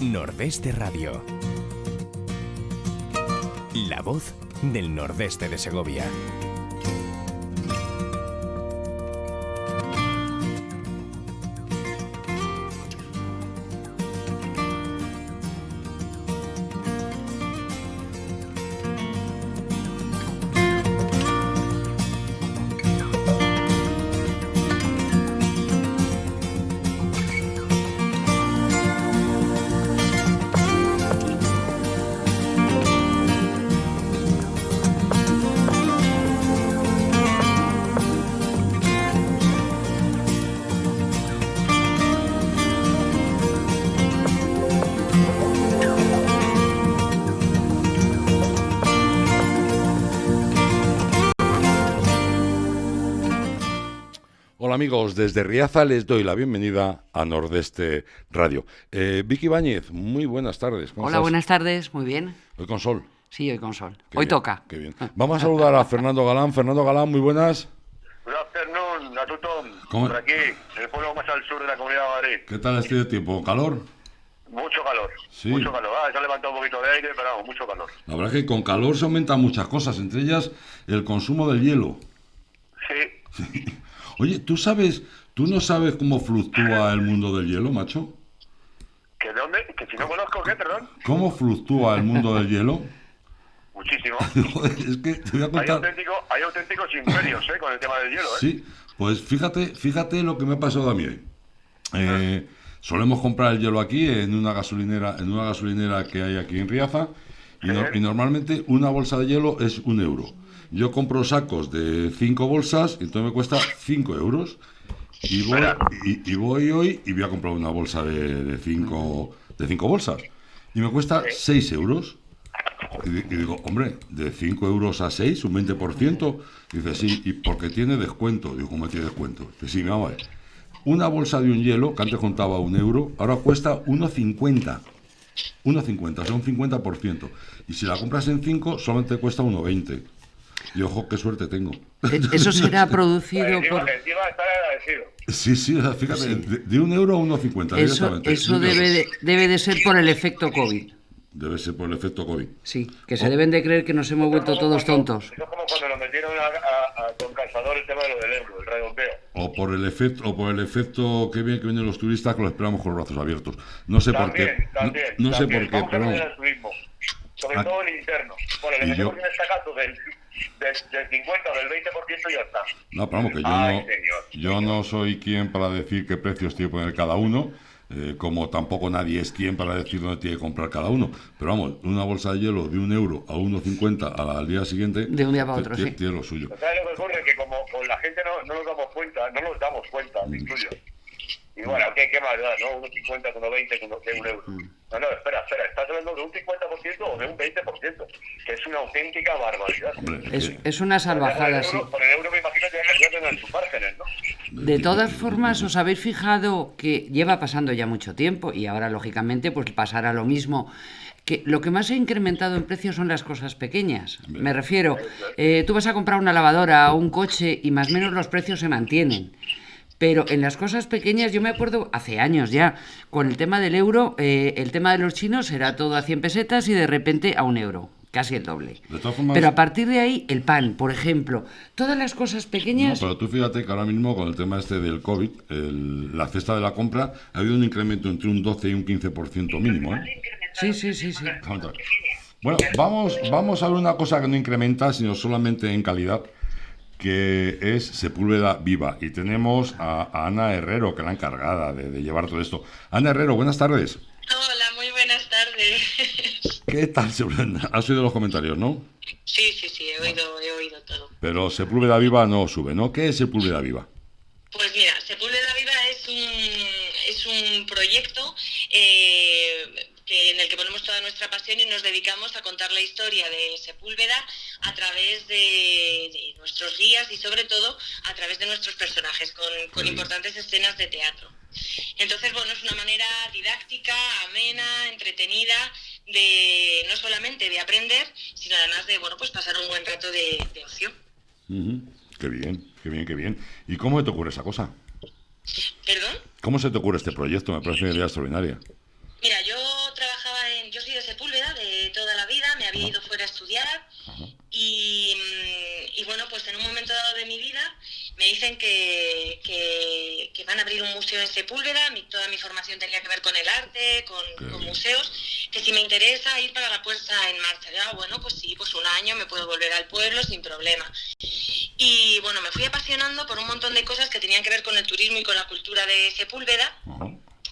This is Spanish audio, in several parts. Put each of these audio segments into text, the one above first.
Nordeste Radio. La voz del nordeste de Segovia. Hola amigos, desde Riaza les doy la bienvenida a Nordeste Radio. Vicky Ibáñez, muy buenas tardes. Hola, estás? Buenas tardes, muy bien. ¿Hoy con sol? Sí, hoy con sol. Qué Hoy bien, toca. Qué bien. Vamos a saludar a Fernando Galán. Fernando Galán, muy buenas. Good afternoon a tothom. Por aquí, en el pueblo más al sur de la Comunidad de Madrid. ¿Qué tal este tiempo? ¿Calor? Mucho calor, Sí. mucho calor. Se ha levantado un poquito de aire, pero vamos, mucho calor. La verdad es que con calor se aumentan muchas cosas, entre ellas el consumo del hielo. Sí. Oye, ¿tú no sabes cómo fluctúa el mundo del hielo, macho? ¿Que de dónde? ¿Que si no conozco qué, perdón? ¿Cómo fluctúa el mundo del hielo? Muchísimo. Joder, es que te voy a contar. Hay auténticos imperios, con el tema del hielo, Sí, pues fíjate lo que me ha pasado a mí hoy. Solemos comprar el hielo aquí en una gasolinera que hay aquí en Riaza y normalmente una bolsa de hielo es 1 euro. Yo compro sacos de 5 bolsas y entonces me cuesta 5 euros. Y voy hoy y voy a comprar una bolsa de 5 bolsas y me cuesta 6 euros. Y digo, hombre, de 5 euros a 6, un 20%. Dice, sí, y porque tiene descuento. Digo, ¿cómo tiene descuento? Dice, sí, vamos a ver. Una bolsa de un hielo, que antes contaba 1 euro, ahora cuesta 1,50. 1,50, o sea, un 50%. Y si la compras en 5, solamente cuesta 1,20. Y ojo, qué suerte tengo. Eso será producido por... Encima estar agradecido. Sí, o sea, fíjate, sí. De 1 euro a 1,50 directamente. Eso debe de ser por el efecto COVID. Debe ser por el efecto COVID. Sí, que se deben de creer que nos hemos vuelto todos tontos. Eso es como cuando lo metieron con calzador el tema de lo del euro, el redondeo. O por el efecto que vienen los turistas que lo esperamos con los brazos abiertos. No sé por qué. No sé por qué, pero... Sobre todo el interno. Por el efecto que está sacando del 50 o del 20% ya está. No, pero vamos, que yo no soy quien para decir qué precios tiene que poner cada uno, como tampoco nadie es quien para decir dónde tiene que comprar cada uno. Pero vamos, una bolsa de hielo de 1 euro a 1,50 al día siguiente, de un día para otro, sí. Tiene lo suyo. ¿Sabes lo que ocurre? Que como con la gente no nos damos cuenta, me incluyo. Y bueno, ¿qué más da, no? 1,50, 1,20, 1 euro. No, espera, estás hablando de un 50% o de un 20%, que es una auténtica barbaridad. Hombre, es una salvajada, sí. Por el euro me imagino que ya tendrán sus márgenes, ¿no? De todas formas, os habéis fijado que lleva pasando ya mucho tiempo y ahora, lógicamente, pues pasará lo mismo. Que lo que más se ha incrementado en precios son las cosas pequeñas. Me refiero, tú vas a comprar una lavadora o un coche y más o menos los precios se mantienen. Pero en las cosas pequeñas, yo me acuerdo hace años ya, con el tema del euro, el tema de los chinos era todo a 100 pesetas y de repente a 1 euro, casi el doble. De todas formas, pero a partir de ahí, el pan, por ejemplo, todas las cosas pequeñas... No, pero tú fíjate que ahora mismo con el tema del COVID, la cesta de la compra, ha habido un incremento entre un 12 y un 15% mínimo, ¿eh? Sí. Bueno, vamos a ver una cosa que no incrementa, sino solamente en calidad, que es Sepúlveda Viva. Y tenemos a Ana Herrero, que es la encargada de llevar todo esto. Ana Herrero, buenas tardes. Hola, muy buenas tardes. ¿Qué tal, Sepúlveda? Has oído los comentarios, ¿no? Sí, he oído todo. Pero Sepúlveda Viva no sube, ¿no? ¿Qué es Sepúlveda Viva? Pues mira, Sepúlveda Viva es un proyecto en el que ponemos toda nuestra pasión y nos dedicamos a contar la historia de Sepúlveda a través de nuestros guías y sobre todo a través de nuestros personajes, con importantes escenas de teatro. Entonces, bueno, es una manera didáctica, amena, entretenida, no solamente de aprender, sino además de, bueno, pues pasar un buen rato de ocio. Qué bien. ¿Y cómo te ocurre esa cosa? ¿Perdón? ¿Cómo se te ocurre este proyecto? Me parece una idea extraordinaria. Mira, yo bueno, pues en un momento dado de mi vida me dicen que van a abrir un museo en Sepúlveda. Toda mi formación tenía que ver con el arte, con museos, que si me interesa ir para la puesta en marcha. Ya, bueno, pues sí, pues un año me puedo volver al pueblo sin problema. Y bueno, me fui apasionando por un montón de cosas que tenían que ver con el turismo y con la cultura de Sepúlveda.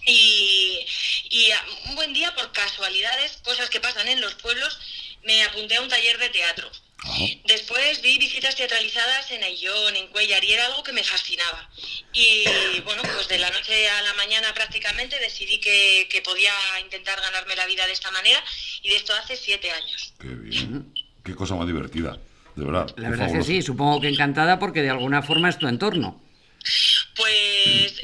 Y un buen día, por casualidades, cosas que pasan en los pueblos, me apunté a un taller de teatro. Después vi visitas teatralizadas en Ayllón, en Cuéllar, y era algo que me fascinaba. Y bueno, pues de la noche a la mañana prácticamente decidí que podía intentar ganarme la vida de esta manera, y de esto hace 7 años. Qué bien, qué cosa más divertida, de verdad. La verdad es que sí, supongo que encantada porque de alguna forma es tu entorno. Pues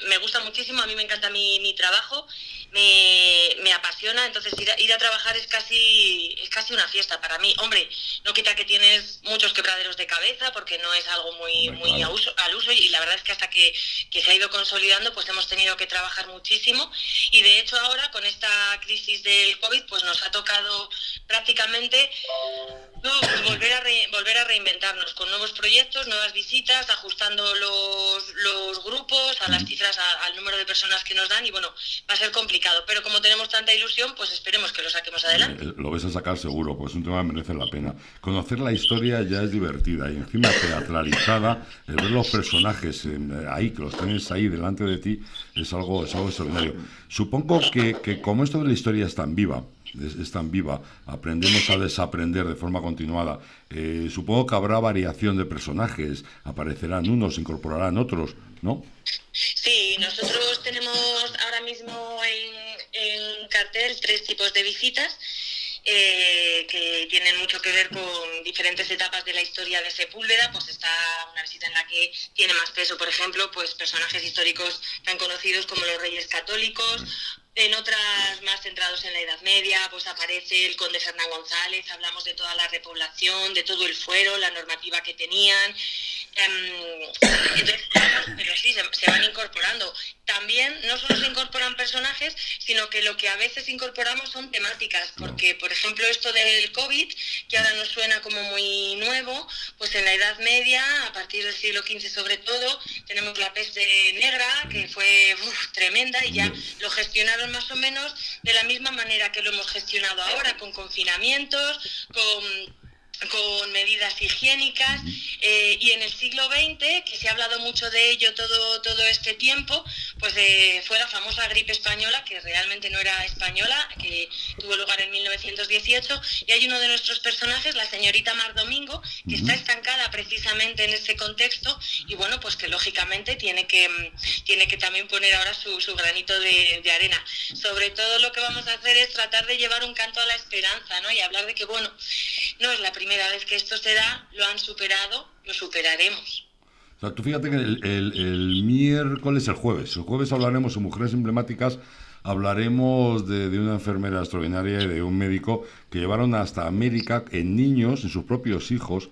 me gusta muchísimo, a mí me encanta mi trabajo, me apasiona, entonces ir a trabajar es casi una fiesta para mí. Hombre, no quita que tienes muchos quebraderos de cabeza porque no es algo muy al uso, y la verdad es que hasta que se ha ido consolidando pues hemos tenido que trabajar muchísimo, y de hecho ahora con esta crisis del COVID pues nos ha tocado prácticamente volver a reinventarnos con nuevos proyectos, nuevas visitas, ajustando los grupos a las cifras, al número de personas que nos dan, y bueno, va a ser complicado, pero como tenemos tanta ilusión, pues esperemos que lo saquemos adelante. Lo vais a sacar seguro, pues es un tema que merece la pena. Conocer la historia ya es divertida, y encima teatralizada, el ver los personajes ahí, que los tienes ahí delante de ti, es algo extraordinario. Supongo que como esto de la historia es tan viva, aprendemos a desaprender de forma continuada. Supongo que habrá variación de personajes, aparecerán unos, se incorporarán otros, ¿no? Sí, nosotros tenemos ahora mismo en cartel 3 tipos de visitas que tienen mucho que ver con diferentes etapas de la historia de Sepúlveda. Pues está una visita en la que tiene más peso, por ejemplo, pues personajes históricos tan conocidos como los Reyes Católicos. En otras más centrados en la Edad Media, pues aparece el conde Fernán González, hablamos de toda la repoblación, de todo el fuero, la normativa que tenían. Entonces, pero sí, se van incorporando. También no solo se incorporan personajes, sino que lo que a veces incorporamos son temáticas, porque, por ejemplo, esto del COVID, que ahora nos suena como muy nuevo, pues en la Edad Media, a partir del siglo XV sobre todo, tenemos la peste negra, que fue tremenda, y ya lo gestionaron más o menos de la misma manera que lo hemos gestionado ahora, con confinamientos, con medidas higiénicas, y en el siglo XX, que se ha hablado mucho de ello todo este tiempo, pues fue la famosa gripe española, que realmente no era española, que tuvo lugar en 1918, y hay uno de nuestros personajes, la señorita Mar Domingo, que está estancada precisamente en ese contexto, y bueno, pues que lógicamente tiene que también poner ahora su granito de arena. Sobre todo lo que vamos a hacer es tratar de llevar un canto a la esperanza, ¿no? Y hablar de que, bueno, no es la primera vez que esto se da, lo han superado, lo superaremos. O sea, tú fíjate que el miércoles, el jueves hablaremos en Mujeres Emblemáticas, hablaremos de una enfermera extraordinaria y de un médico que llevaron hasta América en niños, en sus propios hijos,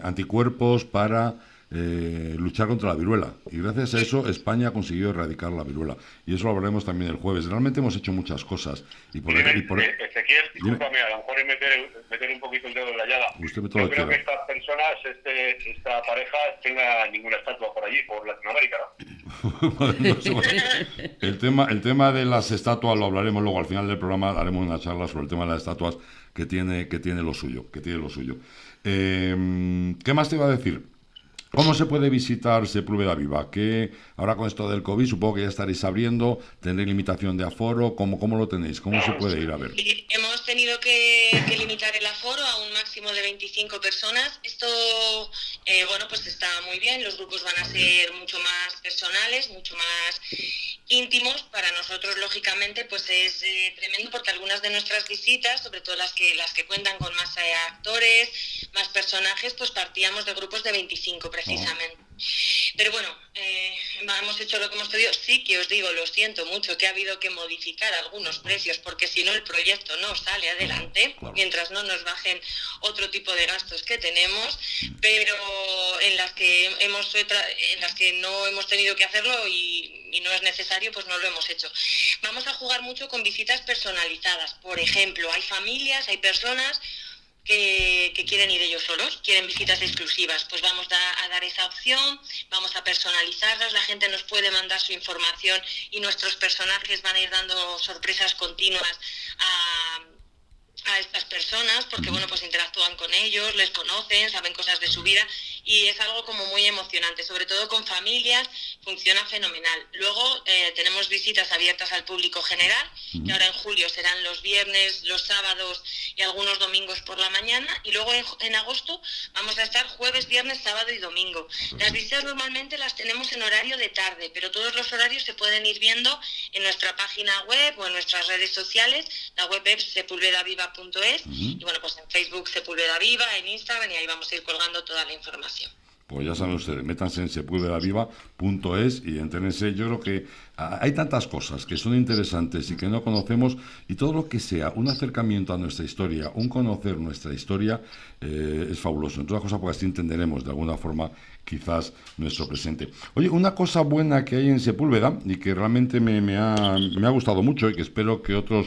anticuerpos para luchar contra la viruela, y gracias a eso España ha conseguido erradicar la viruela, y eso lo hablaremos también el jueves. Realmente hemos hecho muchas cosas, y por Ezequiel, discúlpame, a lo mejor es meter un poquito el dedo en la llaga. Yo creo que estas personas, esta pareja, tenga ninguna estatua por allí, por Latinoamérica, ¿no? El tema de las estatuas lo hablaremos luego al final del programa. Haremos una charla sobre el tema de las estatuas, que tiene lo suyo. ¿Qué más te iba a decir? ¿Cómo se puede visitar Sepúlveda Viva? Que ahora con esto del COVID supongo que ya estaréis abriendo, tendréis limitación de aforo, ¿cómo lo tenéis? ¿Cómo se puede ir a ver? Hemos tenido que limitar el aforo a un máximo de 25 personas. Esto, bueno, pues está muy bien, los grupos van a ser mucho más personales, mucho más íntimos. Para nosotros, lógicamente, pues es tremendo, porque algunas de nuestras visitas, sobre todo las que cuentan con más actores, más personajes, pues partíamos de grupos de 25 precisamente. Pero bueno, hemos hecho lo que hemos podido. Sí que os digo, lo siento mucho, que ha habido que modificar algunos precios, porque si no el proyecto no sale adelante, mientras no nos bajen otro tipo de gastos que tenemos, pero en las que no hemos tenido que hacerlo y no es necesario, pues no lo hemos hecho. Vamos a jugar mucho con visitas personalizadas. Por ejemplo, hay familias, hay personas que que quieren ir ellos solos, quieren visitas exclusivas, pues vamos a dar esa opción, vamos a personalizarlas, la gente nos puede mandar su información y nuestros personajes van a ir dando sorpresas continuas a estas personas, porque bueno, pues interactúan con ellos, les conocen, saben cosas de su vida, y es algo como muy emocionante, sobre todo con familias, funciona fenomenal. Luego tenemos visitas abiertas al público general, que ahora en julio serán los viernes, los sábados y algunos domingos por la mañana, y luego en agosto vamos a estar jueves, viernes, sábado y domingo. Las visitas normalmente las tenemos en horario de tarde, pero todos los horarios se pueden ir viendo en nuestra página web o en nuestras redes sociales. La web es sepulvedaviva.es y bueno, pues en Facebook Sepúlveda Viva, en Instagram, y ahí vamos a ir colgando toda la información. Pues ya saben ustedes, métanse en sepulvedaviva.es y entrénense. Yo creo que hay tantas cosas que son interesantes y que no conocemos, y todo lo que sea un acercamiento a nuestra historia, un conocer nuestra historia, es fabuloso. Entre otras cosas, porque así entenderemos de alguna forma quizás nuestro presente. Oye, una cosa buena que hay en Sepúlveda y que realmente me ha gustado mucho y que espero que otro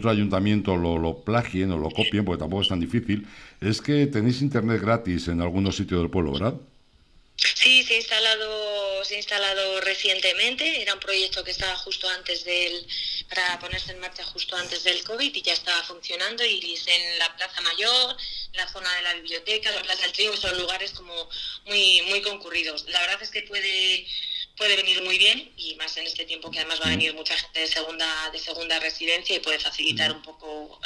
ayuntamiento lo plagien o lo copien, porque tampoco es tan difícil, es que tenéis internet gratis en algunos sitios del pueblo, ¿verdad? Sí, se ha instalado recientemente. Era un proyecto que estaba para ponerse en marcha justo antes del COVID, y ya estaba funcionando, y es en la Plaza Mayor, la zona de la biblioteca, la Plaza del Trigo, son lugares como muy, muy concurridos. La verdad es que puede venir muy bien, y más en este tiempo que además va a venir mucha gente de segunda residencia, y puede facilitar un poco,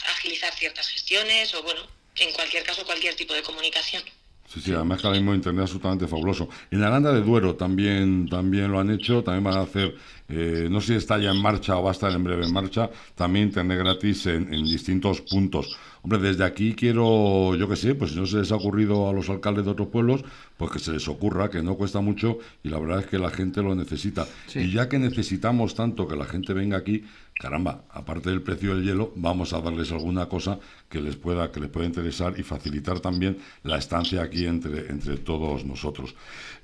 agilizar ciertas gestiones, o bueno, en cualquier caso, cualquier tipo de comunicación. Sí, además que ahora mismo Internet es absolutamente fabuloso. En Aranda de Duero también lo han hecho, también van a hacer, no sé si está ya en marcha o va a estar en breve en marcha, también Internet gratis en distintos puntos. Hombre, desde aquí quiero, yo qué sé, pues si no se les ha ocurrido a los alcaldes de otros pueblos, pues que se les ocurra, que no cuesta mucho, y la verdad es que la gente lo necesita. Sí. Y ya que necesitamos tanto que la gente venga aquí, caramba, aparte del precio del hielo, vamos a darles alguna cosa que les pueda interesar y facilitar también la estancia aquí entre todos nosotros.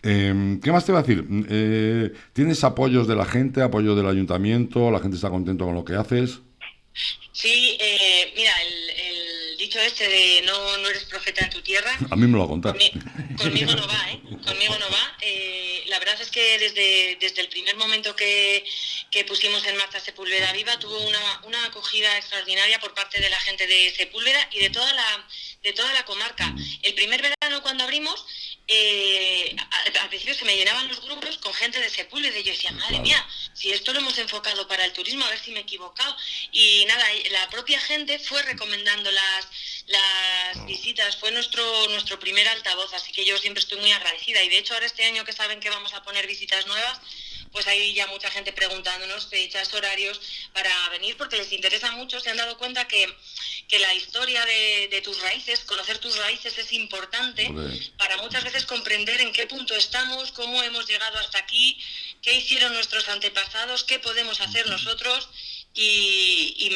¿Qué más te va a decir? ¿Tienes apoyos de la gente, apoyo del ayuntamiento? ¿La gente está contenta con lo que haces? Sí, mira, el dicho este de no eres profeta en tu tierra. A mí me lo va a contar. Conmigo no va, ¿eh? Conmigo no va. La verdad es que desde el primer momento que pusimos en marcha Sepúlveda Viva, tuvo una acogida extraordinaria por parte de la gente de Sepúlveda y de toda la comarca. El primer verano, cuando abrimos, al principio se me llenaban los grupos con gente de Sepúlveda, y yo decía, madre mía, si esto lo hemos enfocado para el turismo, a ver si me he equivocado. Y nada, la propia gente fue recomendando las visitas, fue nuestro primer altavoz, así que yo siempre estoy muy agradecida. Y de hecho ahora este año, que saben que vamos a poner visitas nuevas, pues hay ya mucha gente preguntándonos fechas, horarios para venir, porque les interesa mucho. Se han dado cuenta que la historia de tus raíces, conocer tus raíces, es importante para muchas veces comprender en qué punto estamos, cómo hemos llegado hasta aquí, qué hicieron nuestros antepasados, qué podemos hacer nosotros. Y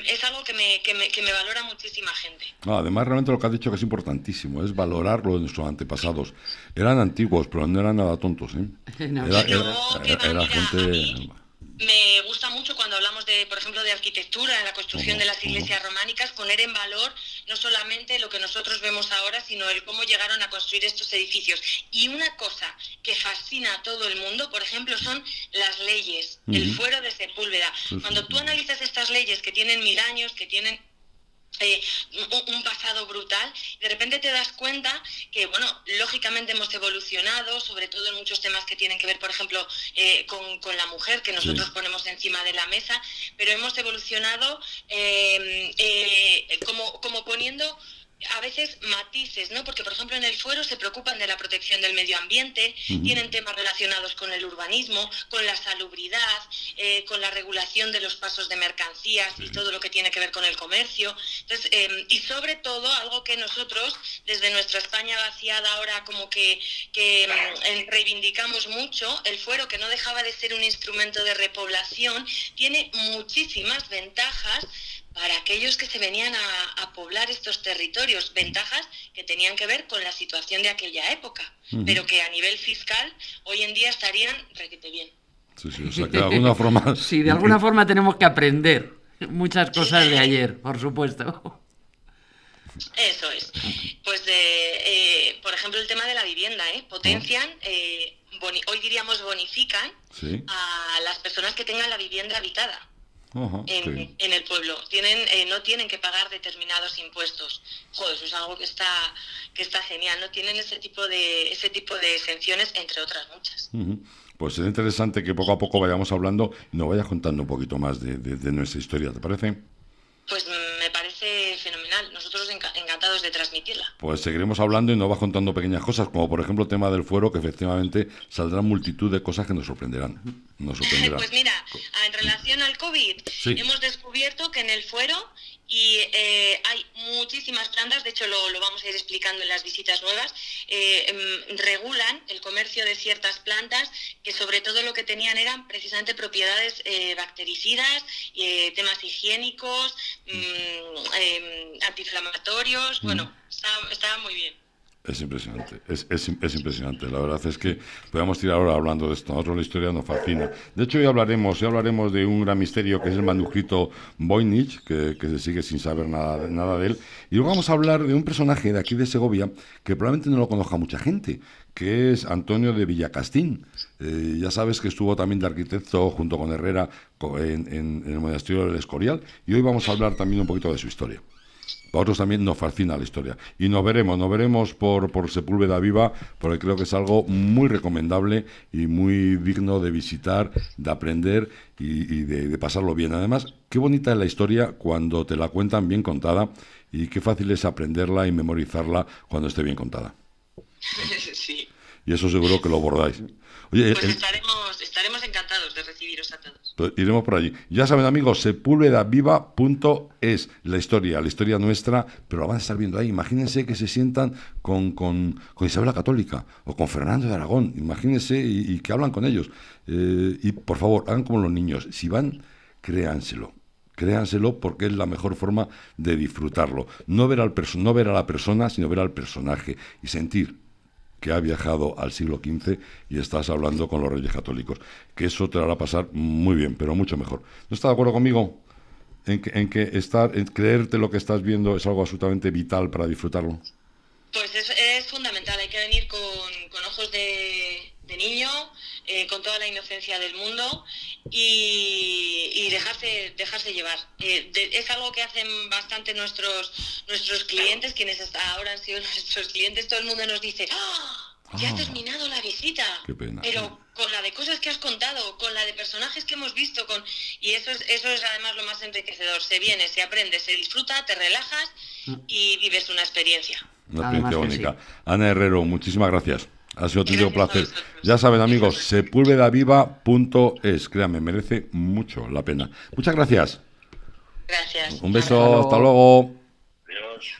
es algo que me valora muchísima gente. Además, realmente lo que has dicho, que es importantísimo, es valorar lo de nuestros antepasados. Eran antiguos, pero no eran nada tontos, ¿eh? Era gente... Me gusta mucho cuando hablamos por ejemplo, de arquitectura, en la construcción de las iglesias románicas, poner en valor no solamente lo que nosotros vemos ahora, sino el cómo llegaron a construir estos edificios. Y una cosa que fascina a todo el mundo, por ejemplo, son las leyes, el fuero de Sepúlveda. Cuando tú analizas estas leyes que tienen 1000 años, que tienen un pasado brutal, de repente te das cuenta que, bueno, lógicamente hemos evolucionado, sobre todo en muchos temas que tienen que ver, por ejemplo, con la mujer, que nosotros ponemos encima de la mesa, pero hemos evolucionado como poniendo a veces matices, ¿no? Porque, por ejemplo, en el fuero se preocupan de la protección del medio ambiente, tienen temas relacionados con el urbanismo, con la salubridad, con la regulación de los pasos de mercancías y todo lo que tiene que ver con el comercio. Entonces, y sobre todo, algo que nosotros, desde nuestra España vaciada ahora, como que reivindicamos mucho, el fuero, que no dejaba de ser un instrumento de repoblación, tiene muchísimas ventajas para aquellos que se venían a poblar estos territorios, ventajas que tenían que ver con la situación de aquella época, pero que a nivel fiscal hoy en día estarían requete bien. Sí, o sea, que de alguna forma... Sí, de alguna forma tenemos que aprender muchas cosas de ayer, por supuesto. Eso es. Pues, por ejemplo, el tema de la vivienda, potencian, hoy diríamos bonifican Sí. a las personas que tengan la vivienda habitada. Ajá, qué bien. En el pueblo. No tienen que pagar determinados impuestos. Joder, eso es algo que está genial. No tienen ese tipo de exenciones, entre otras muchas. Ujú. Pues es interesante que poco a poco vayamos hablando y nos vayas contando un poquito más de nuestra historia, ¿te parece? Pues me parece fenomenal. Nosotros encantados de transmitirla. Pues seguiremos hablando y nos vas contando pequeñas cosas, como por ejemplo el tema del fuero, que efectivamente saldrán multitud de cosas que nos sorprenderán. Nos sorprenderán. Pues mira, en relación al COVID, Sí. hemos descubierto que en el fuero hay muchísimas plantas, de hecho lo vamos a ir explicando en las visitas nuevas, regulan el comercio de ciertas plantas que sobre todo lo que tenían eran precisamente propiedades bactericidas, temas higiénicos, antiinflamatorios, bueno, estaba muy bien. Es impresionante, es impresionante. La verdad es que podemos tirar ahora hablando de esto. A nosotros la historia nos fascina. De hecho, hoy hablaremos de un gran misterio que es el manuscrito Voynich, que se sigue sin saber nada de él. Y luego vamos a hablar de un personaje de aquí de Segovia que probablemente no lo conozca mucha gente, que es Antonio de Villacastín. Ya sabes que estuvo también de arquitecto junto con Herrera en el monasterio del Escorial. Y hoy vamos a hablar también un poquito de su historia. A otros también nos fascina la historia. Y nos veremos por Sepúlveda Viva, porque creo que es algo muy recomendable y muy digno de visitar, de aprender y de pasarlo bien. Además, qué bonita es la historia cuando te la cuentan bien contada y qué fácil es aprenderla y memorizarla cuando esté bien contada. Sí. Y eso seguro que lo bordáis. Oye, Pues estaremos encantados de recibiros a todos. pues iremos por allí. Ya saben, amigos, sepulvedaviva.es, la historia nuestra, pero la van a estar viendo ahí. Imagínense que se sientan con Isabel la Católica o con Fernando de Aragón. Imagínense y que hablan con ellos. Y por favor, hagan como los niños. Si van, créanselo porque es la mejor forma de disfrutarlo. No ver a la persona, sino ver al personaje y sentir que ha viajado al siglo XV y estás hablando con los Reyes Católicos, que eso te lo hará pasar muy bien, pero mucho mejor. ¿No estás de acuerdo conmigo en creerte lo que estás viendo es algo absolutamente vital para disfrutarlo? Pues es fundamental, hay que venir con ojos de niño, con toda la inocencia del mundo y dejarse llevar. Es algo que hacen bastante nuestros clientes, quienes hasta ahora han sido nuestros clientes. Todo el mundo nos dice: ¡ah! Ya ha terminado la visita. Qué pena. Pero con la de cosas que has contado, con la de personajes que hemos visto, y eso es además lo más enriquecedor. Se viene, se aprende, se disfruta, te relajas y vives una experiencia. Una Además experiencia que bonita. Ana Herrero, muchísimas gracias. Ha sido un Gracias placer. a vosotros. Ya saben, amigos, sepulvedaviva.es. Créanme, merece mucho la pena. Muchas gracias. Gracias. Un beso, hasta luego. Adiós.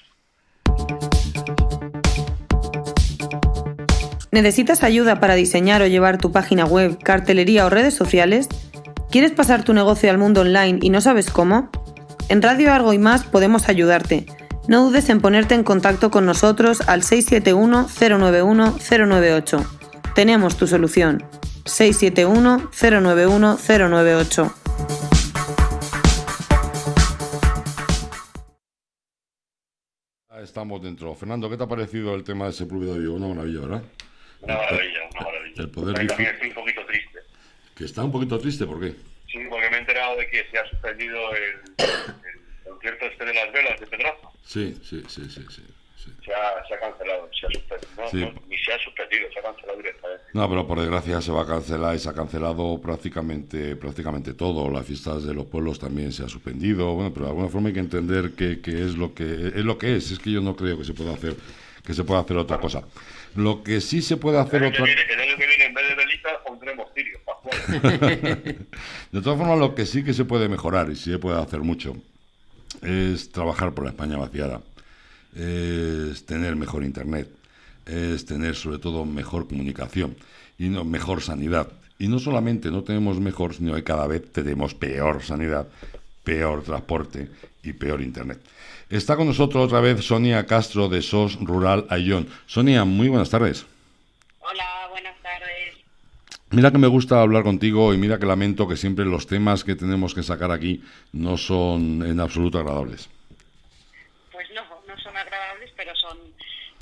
¿Necesitas ayuda para diseñar o llevar tu página web, cartelería o redes sociales? ¿Quieres pasar tu negocio al mundo online y no sabes cómo? En Radio Argo y Más podemos ayudarte. No dudes en ponerte en contacto con nosotros al 671-091-098. Tenemos tu solución. 671-091-098. Estamos dentro. Fernando, ¿qué te ha parecido el tema de Sepúlveda Viva? Una maravilla, ¿verdad? Una maravilla, una maravilla. El poder Pero también disfrutar. estoy un poquito triste. Que está un poquito triste, ¿por qué? Sí, porque me he enterado de que se ha suspendido el concierto de las velas de Pedraza. Sí. Se ha cancelado, se ha suspendido. Sí. Ni se ha suspendido, se ha cancelado directamente. No, pero por desgracia se va a cancelar y se ha cancelado prácticamente todo. Las fiestas de los pueblos también se ha suspendido. Bueno, pero de alguna forma hay que entender que es lo que es. Es que yo no creo que se pueda hacer otra cosa. Lo que sí se puede hacer El año que viene, en vez de velitas, pondremos cirios. De todas formas, lo que sí que se puede mejorar y sí se puede hacer mucho es trabajar por la España vaciada, es tener mejor internet, es tener sobre todo mejor comunicación y mejor sanidad. Y no solamente no tenemos mejor, sino que cada vez tenemos peor sanidad, peor transporte y peor internet. Está con nosotros otra vez Sonia Castro de SOS Rural Ayllón. Sonia, muy buenas tardes. Hola, buenas tardes. Mira que me gusta hablar contigo y mira que lamento que siempre los temas que tenemos que sacar aquí no son en absoluto agradables. Pues no son agradables. pero son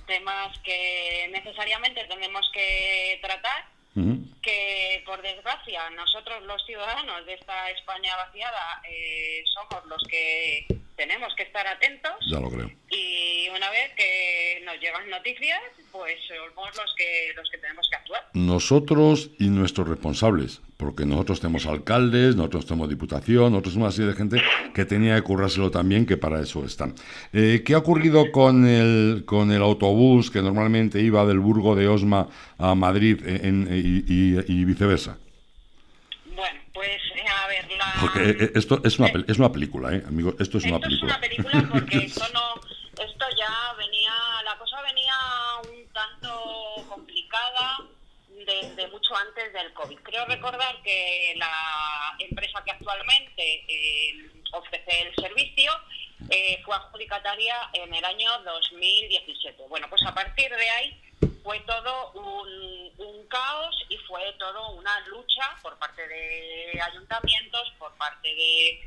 temas que necesariamente tenemos que tratar, que por desgracia nosotros los ciudadanos de esta España vaciada somos los que tenemos que estar atentos. Ya lo creo. Y una vez que nos llegan noticias, pues somos los que tenemos que actuar. Nosotros y nuestros responsables, porque nosotros tenemos alcaldes, nosotros tenemos diputación, nosotros somos una serie de gente que tenía que currárselo también, que para eso están. ¿Qué ha ocurrido con el autobús que normalmente iba del Burgo de Osma a Madrid y viceversa? Bueno, pues a ver, porque esto es una película, amigo, esto es una película. Esto es una película porque esto ya venía, la cosa venía un tanto complicada desde mucho antes del COVID. Creo recordar que la empresa que actualmente ofrece el servicio fue adjudicataria en el año 2017. Bueno, pues a partir de ahí fue todo un caos y fue todo una lucha por parte de ayuntamientos, por parte de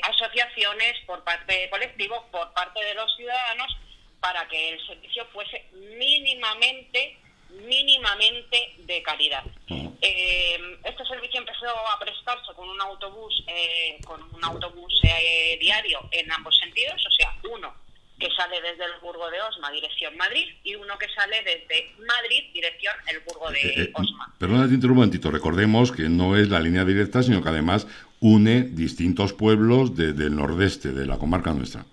asociaciones, por parte de colectivos, por parte de los ciudadanos, para que el servicio fuese mínimamente de calidad. Este servicio empezó a prestarse con un autobús diario en ambos sentidos, o sea, uno que sale desde el Burgo de Osma, dirección Madrid, y uno que sale desde Madrid, dirección el Burgo de Osma. Perdona, te interrumpo un momentito. Recordemos que no es la línea directa, sino que además une distintos pueblos del nordeste, de la comarca nuestra.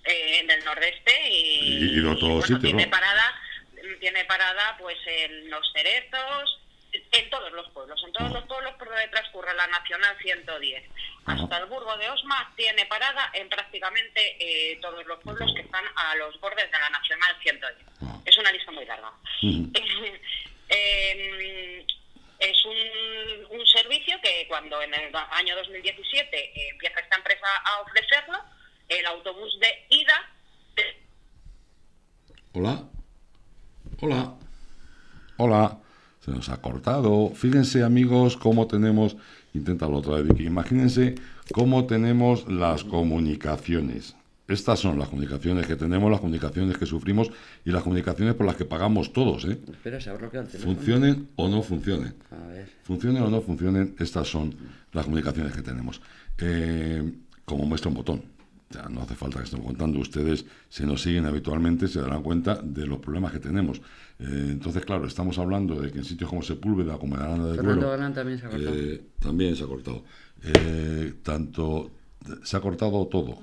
Del nordeste y de todos sitios, tiene parada pues en Los Cerezos, en todos los pueblos por donde transcurre la Nacional 110. Hasta el Burgo de Osma tiene parada en prácticamente todos los pueblos que están a los bordes de la Nacional 110. Es una lista muy larga. Es un servicio que cuando en el año 2017 empieza esta empresa a ofrecerlo, el autobús de ida... Hola. Se nos ha cortado. Fíjense, amigos, cómo tenemos... Inténtalo otra vez, Vicky. Imagínense cómo tenemos las comunicaciones. Estas son las comunicaciones que tenemos, las comunicaciones que sufrimos y las comunicaciones por las que pagamos todos, Espera, se ha bloqueado el teléfono. Funcionen o no funcionen. A ver. Funcionen o no funcionen, estas son las comunicaciones que tenemos. Como muestra un botón. O sea, no hace falta que estemos contando. Ustedes, si nos siguen habitualmente, se darán cuenta de los problemas que tenemos. Entonces, claro, estamos hablando de que en sitios como Sepúlveda, como en Aranda de Duero... Fernando también se ha cortado. También se ha cortado. Se ha cortado todo.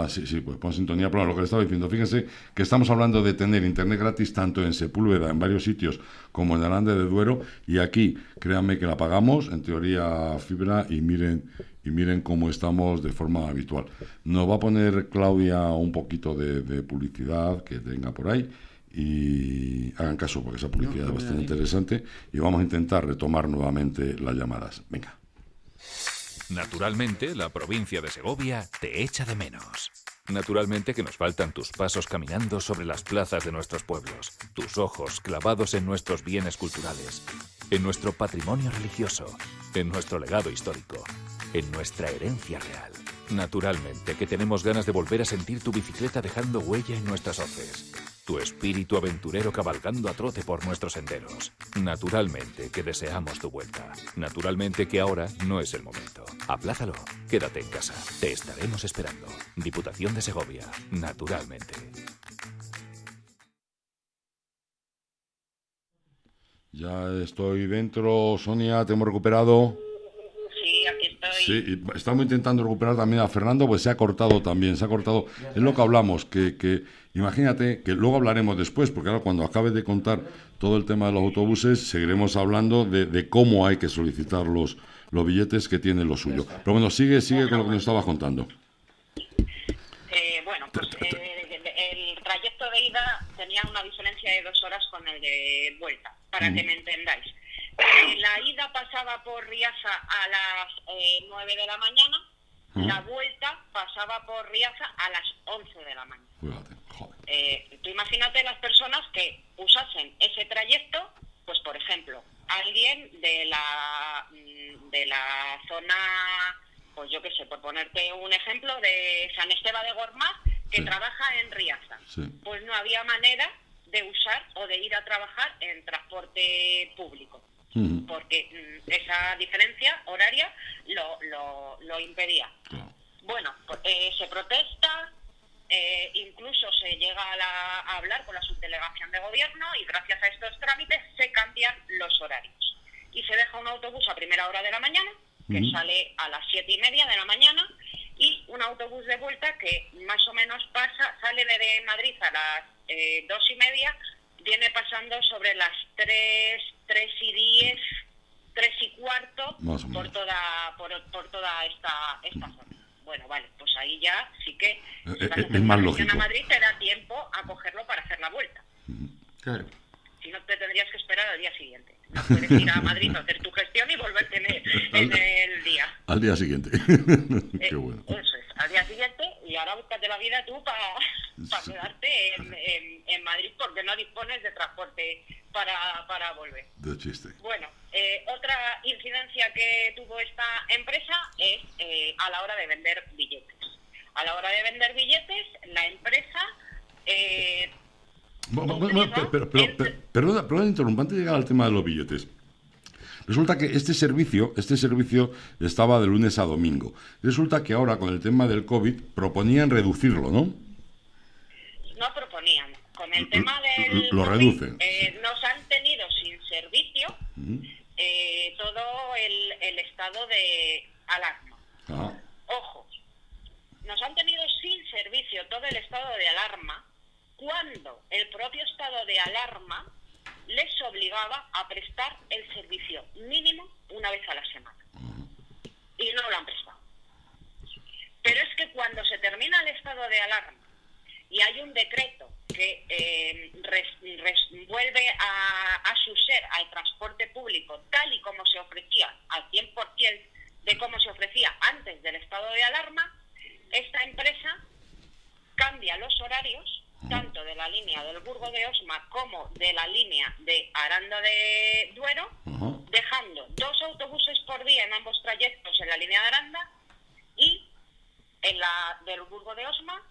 Sí, pues pon sintonía. Pero lo que le estaba diciendo, fíjense que estamos hablando de tener internet gratis tanto en Sepúlveda, en varios sitios, como en Aranda de Duero, y aquí, créanme que la pagamos, en teoría fibra, y miren cómo estamos de forma habitual. Nos va a poner Claudia un poquito de publicidad que tenga por ahí, y hagan caso porque esa publicidad es bastante interesante, y vamos a intentar retomar nuevamente las llamadas. Venga. Naturalmente, la provincia de Segovia te echa de menos. Naturalmente que nos faltan tus pasos caminando sobre las plazas de nuestros pueblos, tus ojos clavados en nuestros bienes culturales, en nuestro patrimonio religioso, en nuestro legado histórico, en nuestra herencia real. Naturalmente que tenemos ganas de volver a sentir tu bicicleta dejando huella en nuestras hoces, tu espíritu aventurero cabalgando a trote por nuestros senderos. Naturalmente que deseamos tu vuelta. Naturalmente que ahora no es el momento. Aplázalo. Quédate en casa. Te estaremos esperando. Diputación de Segovia. Naturalmente. Ya estoy dentro, Sonia, te hemos recuperado. Sí, aquí estoy. Sí, estamos intentando recuperar también a Fernando, pues se ha cortado también, Es lo que hablamos, que imagínate, que luego hablaremos después, porque ahora cuando acabe de contar todo el tema de los autobuses, seguiremos hablando de cómo hay que solicitar los billetes que tienen lo suyo. Pero bueno, sigue con lo que nos estabas contando. Bueno, pues el trayecto de ida tenía una diferencia de 2 horas con el de vuelta, para que me entendáis. La ida pasaba por Riaza a las 9 de la mañana, la vuelta pasaba por Riaza a las 11 de la mañana. Fíjate, joder. Tú imagínate las personas que usasen ese trayecto, pues por ejemplo, alguien de la zona, pues yo qué sé, por ponerte un ejemplo, de San Esteban de Gormaz, que Sí. trabaja en Riaza. Sí. Pues no había manera de usar o de ir a trabajar en transporte público, Ujú. porque esa diferencia horaria lo impedía. Claro. Bueno, pues, se protesta, incluso se llega a hablar con la subdelegación de gobierno y gracias a estos trámites se cambian los horarios. Y se deja un autobús a primera hora de la mañana, que Ujú. sale a las 7:30 de la mañana, y un autobús de vuelta que más o menos sale de Madrid a las 2:30, viene pasando sobre las 3:10, 3:15, Más o menos. por toda esta zona. Bueno, vale, pues ahí ya sí que si vas a Es hacer más una gestión lógico. a Madrid te da tiempo a cogerlo para hacer la vuelta. Claro. Si no, te tendrías que esperar al día siguiente. No puedes ir a Madrid a hacer tu gestión y volverte en el día. Al día siguiente. Qué bueno. Eso es, al día siguiente, y ahora búscate la vida tú para Sí. quedarte en Madrid porque no dispones de transporte para volver. De chiste. Bueno, otra incidencia que tuvo esta empresa es a la hora de vender billetes. A la hora de vender billetes, la empresa... Perdona, interrumpa, antes de llegar al tema de los billetes. Resulta que este servicio estaba de lunes a domingo. Resulta que ahora, con el tema del COVID, proponían reducirlo, ¿no? No proponían. Con el tema del Lo COVID, reducen. nos han tenido sin servicio todo el estado de alarma. Ah, Ojo, nos han tenido sin servicio todo el estado de alarma cuando el propio estado de alarma les obligaba a prestar el servicio mínimo una vez a la semana. Y no lo han prestado. Pero es que cuando se termina el estado de alarma y hay un decreto que vuelve a su ser al transporte público tal y como se ofrecía, al 100% de cómo se ofrecía antes del estado de alarma, esta empresa cambia los horarios tanto de la línea del Burgo de Osma como de la línea de Aranda de Duero, ajá. dejando 2 autobuses por día en ambos trayectos en la línea de Aranda y en la del Burgo de Osma,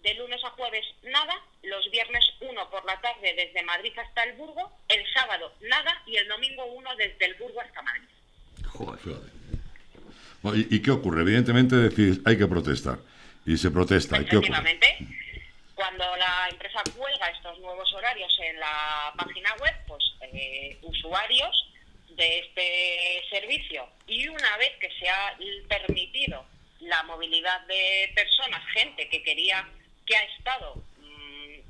de lunes a jueves nada, los viernes 1 por la tarde desde Madrid hasta el Burgo, el sábado nada y el domingo 1 desde el Burgo hasta Madrid. Joder. Fíjate. Bueno, ¿y qué ocurre? Evidentemente decís, hay que protestar. Y se protesta. ¿Y qué ocurre? Efectivamente, cuando la empresa cuelga estos nuevos horarios en la página web, pues usuarios de este servicio, y una vez que se ha permitido la movilidad de personas, gente que ha estado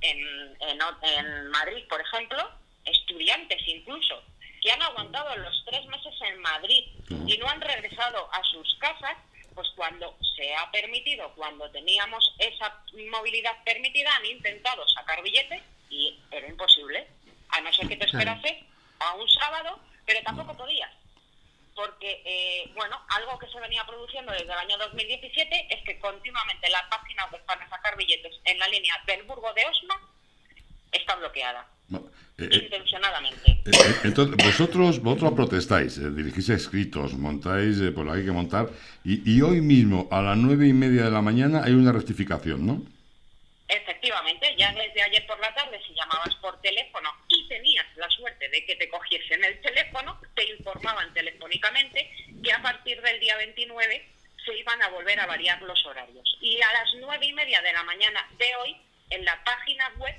en Madrid, por ejemplo, estudiantes incluso, que han aguantado los 3 meses en Madrid y no han regresado a sus casas, pues cuando se ha permitido, cuando teníamos esa movilidad permitida, han intentado sacar billetes y era imposible, a no ser que te esperases a un sábado, pero tampoco podías. Porque, algo que se venía produciendo desde el año 2017 es que continuamente la página web para sacar billetes en la línea del Burgo de Osma está bloqueada, intencionadamente. Entonces, vosotros protestáis, dirigís escritos, montáis por lo que hay que montar, y hoy mismo, a las 9:30 de la mañana, hay una rectificación, ¿no? Efectivamente, ya desde ayer por la tarde, si llamabas por teléfono y tenías la suerte de que te cogiesen el teléfono, te informaban telefónicamente que a partir del día 29 se iban a volver a variar los horarios. Y a las 9:30 de la mañana de hoy, en la página web,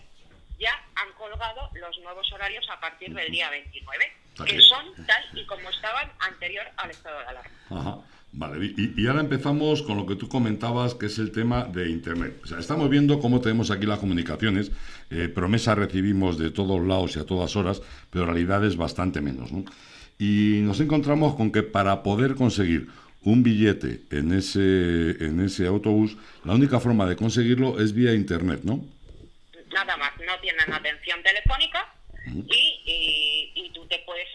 ya han colgado los nuevos horarios a partir del día 29, que son tal y como estaban anterior al estado de alarma. Ajá. Vale, y ahora empezamos con lo que tú comentabas, que es el tema de Internet. O sea, estamos viendo cómo tenemos aquí las comunicaciones, promesas recibimos de todos lados y a todas horas, pero realidad es bastante menos, ¿no? Y nos encontramos con que para poder conseguir un billete en ese autobús, la única forma de conseguirlo es vía Internet, ¿no? Nada más, no tienen atención telefónica y tú te puedes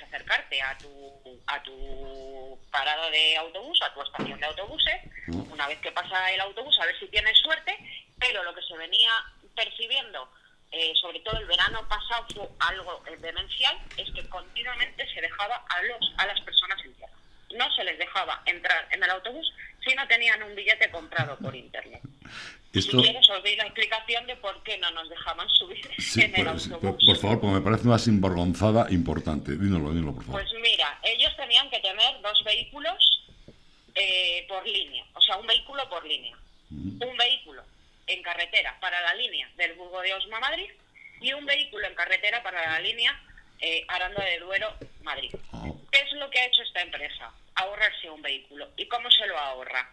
acercarte a tu parada de autobús, a tu estación de autobuses, una vez que pasa el autobús, a ver si tienes suerte, pero lo que se venía percibiendo, sobre todo el verano pasado, fue algo demencial, es que continuamente se dejaba a las personas en tierra. No se les dejaba entrar en el autobús si no tenían un billete comprado por internet. Esto, Si quieres, os doy la explicación de por qué no nos dejaban subir sí, en el pues, autobús. por favor, porque me parece una sinvergonzada importante. Dínoslo, por favor. Pues mira, ellos tenían que tener 2 vehículos por línea, o sea, un vehículo por línea. Un vehículo en carretera para la línea del Burgo de Osma Madrid y un vehículo en carretera para la línea Aranda de Duero Madrid. ¿Qué es lo que ha hecho esta empresa? Ahorrarse un vehículo. ¿Y cómo se lo ahorra?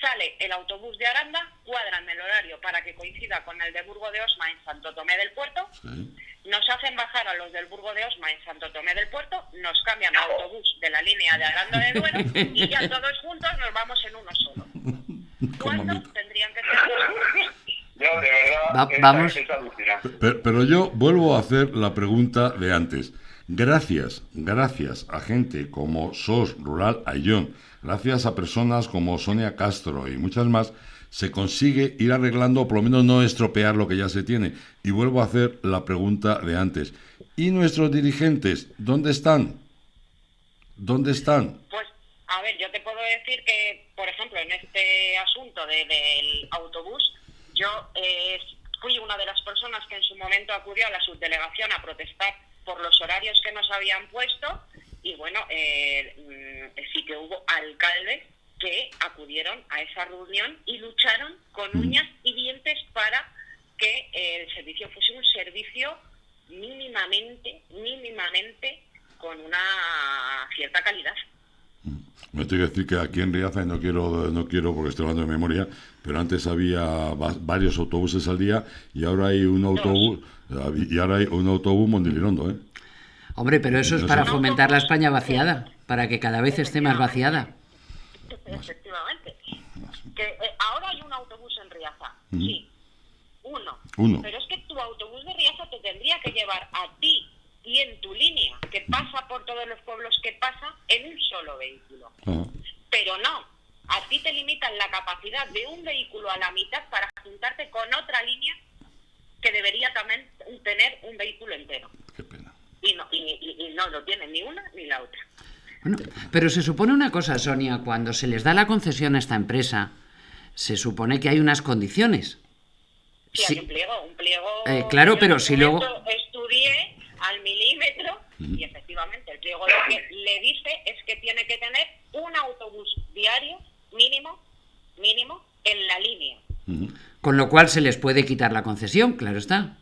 Sale el autobús de Aranda, cuadran el horario para que coincida con el de Burgo de Osma en Santo Tomé del Puerto, Sí. nos hacen bajar a los del Burgo de Osma en Santo Tomé del Puerto, nos cambian al autobús de la línea de Aranda de Duero y ya todos juntos nos vamos en uno solo. ¿Cuándo tendrían que ser dos? Yo, de verdad, Vamos. es alucinante. Pero yo vuelvo a hacer la pregunta de antes. Gracias a gente como SOS Rural Ayllón, gracias a personas como Sonia Castro y muchas más, se consigue ir arreglando, o por lo menos no estropear lo que ya se tiene. Y vuelvo a hacer la pregunta de antes. ¿Y nuestros dirigentes? ¿Dónde están? ¿Dónde están? Pues, a ver, yo te puedo decir que, por ejemplo, en este asunto del autobús, yo fui una de las personas que en su momento acudió a la subdelegación a protestar por los horarios que nos habían puesto y, bueno, sí que hubo alcaldes que acudieron a esa reunión y lucharon con uñas y dientes para que el servicio fuese un servicio mínimamente con una cierta calidad. Me tengo que decir que aquí en Riaza, y no quiero porque estoy hablando de memoria, pero antes había varios autobuses al día y ahora hay un autobús Mondilirondo, ¿eh? Hombre, pero eso es No para sé. fomentar la España vaciada, para que cada vez esté más vaciada. Efectivamente. Que ahora hay un autobús en Riaza, sí, uno. Pero es que tu autobús de Riaza te tendría que llevar a ti y en tu línea, que pasa por todos los pueblos que pasa, en un solo vehículo. Pero no, a ti te limitan la capacidad de un vehículo a la mitad para juntarte con otra línea que debería también tener un vehículo entero. Qué pena. Y no lo tiene ni una ni la otra. Bueno, pero se supone una cosa, Sonia, cuando se les da la concesión a esta empresa, se supone que hay unas condiciones. Sí, hay un pliego... claro, yo pero en si su luego... momento estudié al milímetro y efectivamente el pliego lo que le dice es que tiene que tener un autobús diario mínimo en la línea. Con lo cual se les puede quitar la concesión, claro está.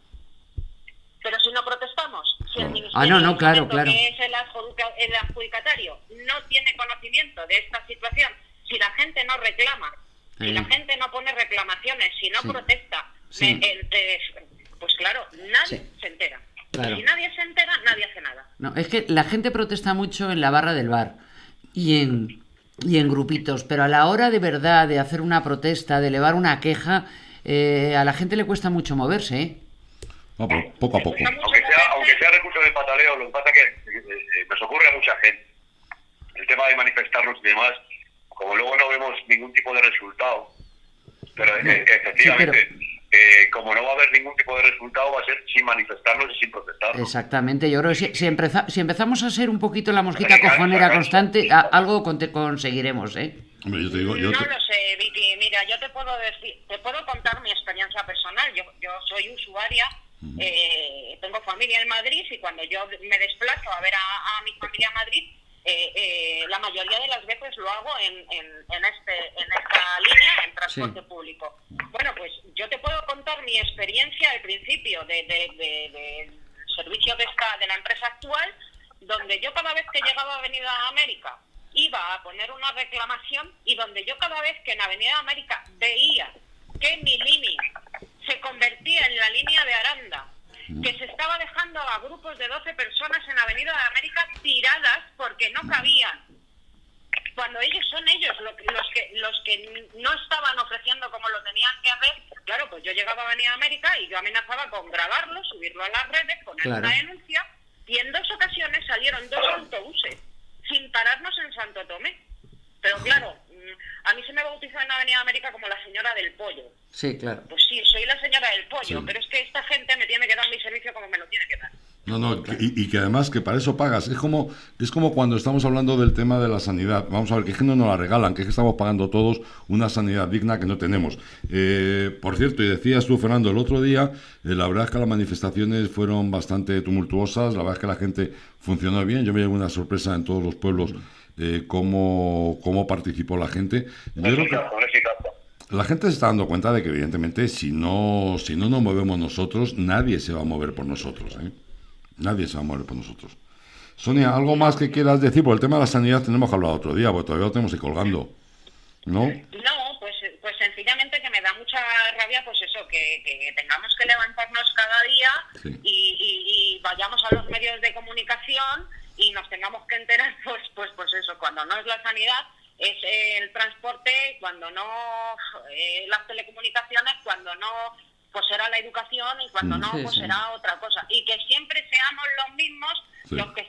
Pero si no protestamos, si el ministerio no, claro. que es el adjudicatario no tiene conocimiento de esta situación, si la gente no reclama, si la gente no pone reclamaciones, si no protesta, pues claro, nadie se entera. Claro. Y si nadie se entera, nadie hace nada. No, es que la gente protesta mucho en la barra del bar y en grupitos, pero a la hora de verdad de hacer una protesta, de elevar una queja, a la gente le cuesta mucho moverse, ¿eh? No, pero poco a poco. Aunque sea recurso de pataleo, lo que pasa es que nos ocurre a mucha gente. El tema de manifestarnos y demás, como luego no vemos ningún tipo de resultado, pero efectivamente, como no va a haber ningún tipo de resultado, va a ser sin manifestarnos y sin protestarnos. Exactamente, yo creo que si empezamos a ser un poquito la mosquita cojonera constante, algo conseguiremos, ¿eh? Hombre, yo te digo, No lo sé, Vicky. Mira, yo te puedo contar mi experiencia personal. Yo soy usuaria, tengo familia en Madrid y cuando yo me desplazo a ver a mi familia en Madrid, la mayoría de las veces lo hago en esta línea, en transporte público. Bueno, pues yo te puedo contar mi experiencia al principio del servicio de la empresa actual, donde yo cada vez que llegaba a Avenida América iba a poner una reclamación y donde yo cada vez que en Avenida América veía que mi línea se convertía en la línea de Aranda, que se estaba dejando a grupos de 12 personas en Avenida de América tiradas porque no cabían, cuando son ellos los que no estaban ofreciendo como lo tenían que hacer. Claro, pues yo llegaba a Avenida América y yo amenazaba con grabarlo, subirlo a las redes, poner una denuncia, y en 2 ocasiones salieron 2 autobuses sin pararnos en Santo Tomé. Pero claro, a mí se me bautizó en Avenida América como la señora del pollo. Sí, claro. Pues sí, soy la señora del pollo, pero es que esta gente me tiene que dar mi servicio como me lo tiene que dar. No, no, y que además que para eso pagas. Es como cuando estamos hablando del tema de la sanidad. Vamos a ver, que es que no nos la regalan, que es que estamos pagando todos una sanidad digna que no tenemos. Por cierto, y decías tú, Fernando, el otro día, la verdad es que las manifestaciones fueron bastante tumultuosas, la verdad es que la gente funcionó bien. Yo me llevé una sorpresa en todos los pueblos cómo participó la gente. Yo creo que la gente se está dando cuenta de que, evidentemente, si no nos movemos nosotros, nadie se va a mover por nosotros, ¿eh? Nadie se va a mover por nosotros. Sonia, ¿algo más que quieras decir? Por el tema de la sanidad tenemos que hablar otro día, porque todavía lo tenemos ahí colgando, ¿no? No, pues sencillamente que me da mucha rabia, pues eso, que tengamos que levantarnos cada día Sí. y vayamos a los medios de comunicación y nos tengamos que enterar, pues eso, cuando no es la sanidad, es el transporte, cuando no las telecomunicaciones, cuando no pues será la educación y cuando no, Sí, pues sí. será otra cosa. Y que siempre seamos los mismos Sí. los que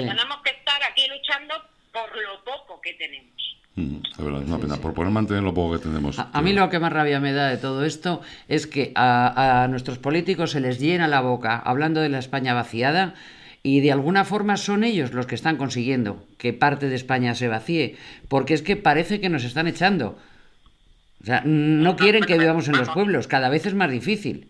Sí. tenemos que estar aquí luchando por lo poco que tenemos. Es verdad, es una pena. Por poder mantener lo poco que tenemos. A mí lo que más rabia me da de todo esto es que a nuestros políticos se les llena la boca hablando de la España vaciada y de alguna forma son ellos los que están consiguiendo que parte de España se vacíe, porque es que parece que nos están echando. O sea, no quieren que vivamos en los pueblos, cada vez es más difícil.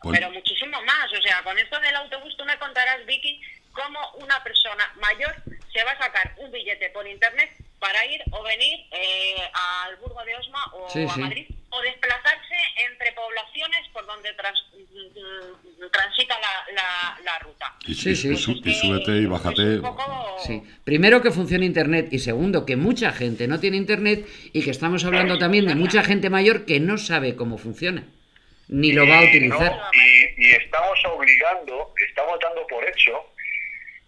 Pues- Pero muchísimo más. O sea, con esto del autobús tú me contarás, Vicky, cómo una persona mayor se va a sacar un billete por internet para ir o venir al Burgo de Osma o Sí, a sí. Madrid, o desplazarse entre poblaciones por donde transita la ruta. Y, Sí, sí. y súbete y bájate. Es un poco... Sí. Primero, que funcione Internet, y segundo, que mucha gente no tiene Internet y que estamos hablando también de mucha gente mayor que no sabe cómo funciona, ni lo va a utilizar. No, y estamos dando por hecho,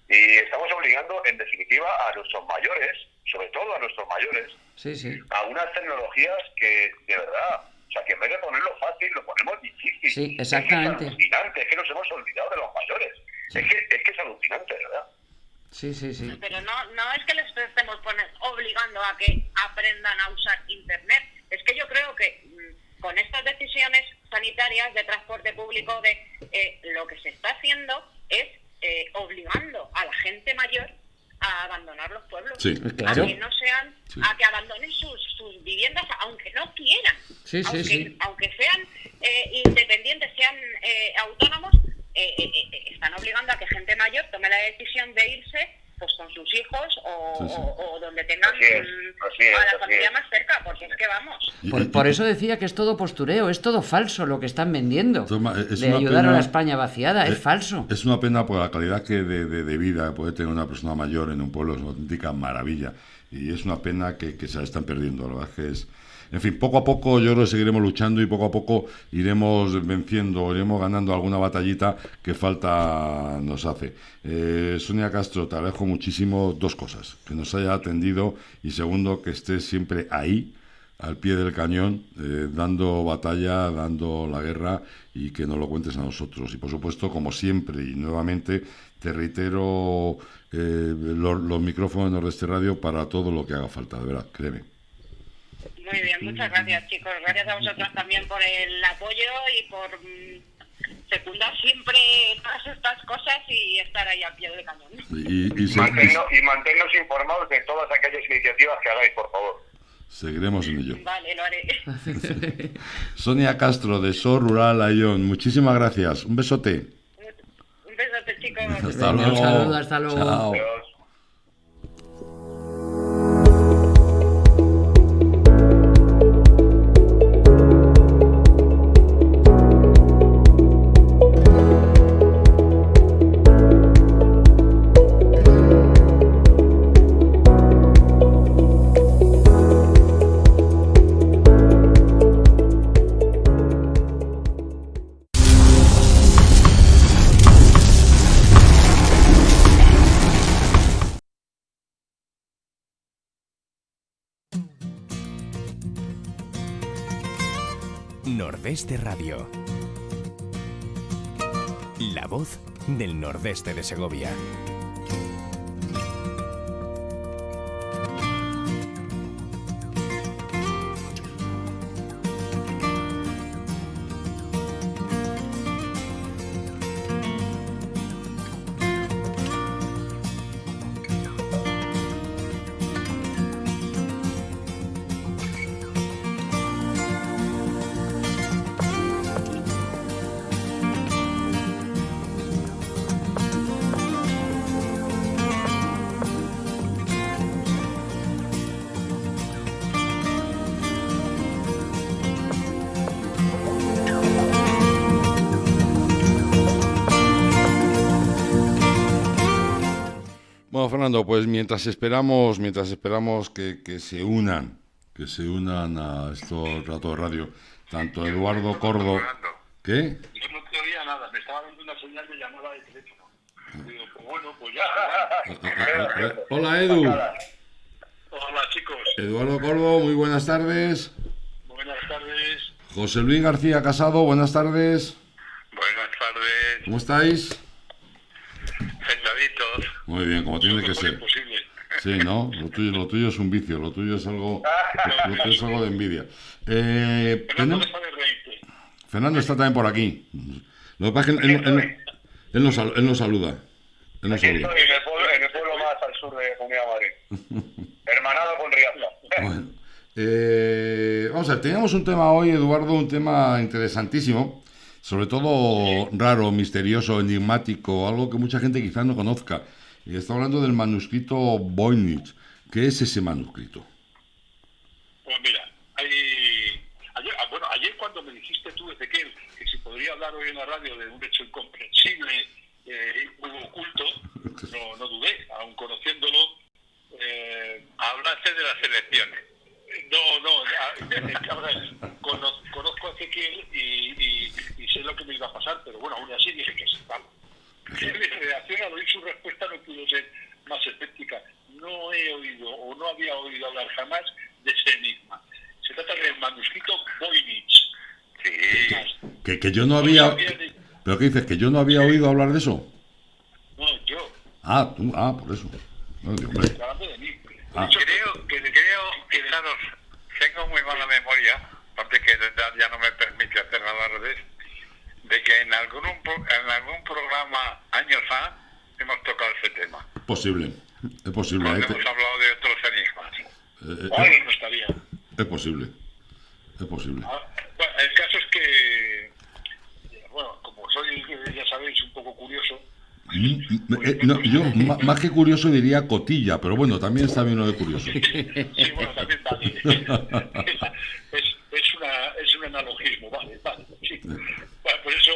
y estamos obligando, en definitiva, a nuestros mayores, sobre todo a nuestros mayores, Sí, sí. a unas tecnologías que, de verdad, o sea, que en vez de ponerlo fácil, lo ponemos difícil. Sí, exactamente. Es alucinante, es que nos hemos olvidado de los mayores. Sí. Es que es alucinante, ¿verdad? Sí, sí, sí. Pero no es que les estemos obligando a que aprendan a usar Internet. Es que yo creo que con estas decisiones sanitarias de transporte público, lo que se está haciendo es obligando a la gente mayor a abandonar los pueblos. Sí, claro. A que no sean, Sí. a que abandonen sus viviendas, aunque no quieran. Sí, sí, sí. Aunque sean independientes, sean autónomos, están obligando a que gente mayor tome la decisión de irse pues con sus hijos o donde tengan Así es, a la así familia es. más cerca, porque es que vamos. Por eso decía que es todo postureo, es todo falso lo que están vendiendo. Es De una ayudar a pena- la España vaciada, es falso. Es una pena por la calidad de vida que puede tener una persona mayor en un pueblo, es una auténtica maravilla. Y es una pena que se la están perdiendo. La verdad es que es... En fin, poco a poco yo creo que seguiremos luchando y poco a poco iremos venciendo, iremos ganando alguna batallita que falta nos hace. Sonia Castro, te agradezco muchísimo dos cosas. Que nos haya atendido y segundo, que estés siempre ahí, al pie del cañón, dando batalla, dando la guerra y que nos lo cuentes a nosotros. Y por supuesto, como siempre y nuevamente, te reitero los micrófonos de Nordeste Radio para todo lo que haga falta, de verdad, créeme. Muy bien, muchas gracias, chicos. Gracias a vosotros también por el apoyo y por secundar siempre todas estas cosas y estar ahí al pie del cañón. Y Mantenernos informados de todas aquellas iniciativas que hagáis, por favor. seguiremos en ello. Vale, lo haré. Sonia Castro, de SOR Rural Ayón, muchísimas gracias. Un besote. Un besote, chicos. Hasta Venga, un luego. saludo, hasta luego. Chao. Adiós. Nordeste Radio. La voz del nordeste de Segovia. Bueno, Fernando, pues mientras esperamos que se unan a estos ratos de radio, tanto Eduardo Cordo... ¿Qué? Yo no te oía nada, me estaba dando una señal de llamada de teléfono. Digo, pues bueno, pues ya. Hola, Edu. Hola, chicos. Eduardo Cordo, muy buenas tardes. Buenas tardes. José Luis García Casado, buenas tardes. Buenas tardes. ¿Cómo estáis? Sentaditos. Muy bien, como tiene que ser. Imposible. Sí, ¿no? Lo tuyo es un vicio, lo tuyo es algo de envidia. No deja de reírte. Fernando está también por aquí. Lo que pasa es que él nos saluda. Él nos saluda. Aquí estoy en el pueblo más al sur de Comunidad de Madrid. Hermanado con Riazor. Bueno, vamos a ver, teníamos un tema hoy, Eduardo, un tema interesantísimo, sobre todo raro, misterioso, enigmático, algo que mucha gente quizás no conozca. Y está hablando del manuscrito Voynich. ¿Qué es ese manuscrito? Pues mira, ayer cuando me dijiste tú, Ezequiel, que si podría hablar hoy en la radio de un hecho incomprensible, oculto, no dudé, aun conociéndolo. Hablaste de las elecciones. Conozco a Ezequiel y sé lo que me iba a pasar, pero bueno, aún así dije que sí, vamos. En reacción al oír su respuesta no pudo ser más escéptica. No he oído o no había oído hablar jamás de ese enigma. Se trata del manuscrito Voynich. Sí. Que yo no había... ¿Pero qué dices? ¿Que yo no había oído hablar de eso? No, yo. Tú, por eso. No, hombre. Hablando de mí. Creo que claro, tengo muy mala memoria, aparte que la edad ya no me permite hacer alardes, de que en algún programa años hemos tocado ese tema. Es posible. Hemos hablado de otros enigmas. No estaría. Es posible. Bueno, el caso es que, bueno, como soy, ya sabéis, un poco curioso. Yo más que curioso diría cotilla, pero bueno, también está bien lo de curioso. Sí, bueno, también vale. Es un analogismo, vale, sí. Bueno, por eso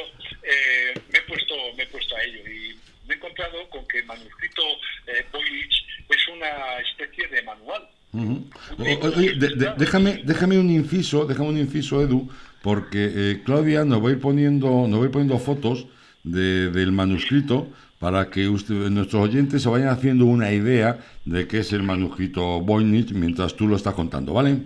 me he puesto a ello y me he encontrado con que el manuscrito Voynich es una especie de manual. Oye, déjame un inciso, Edu, porque Claudia nos va a ir poniendo fotos del manuscrito para que nuestros oyentes se vayan haciendo una idea de qué es el manuscrito Voynich mientras tú lo estás contando, ¿vale?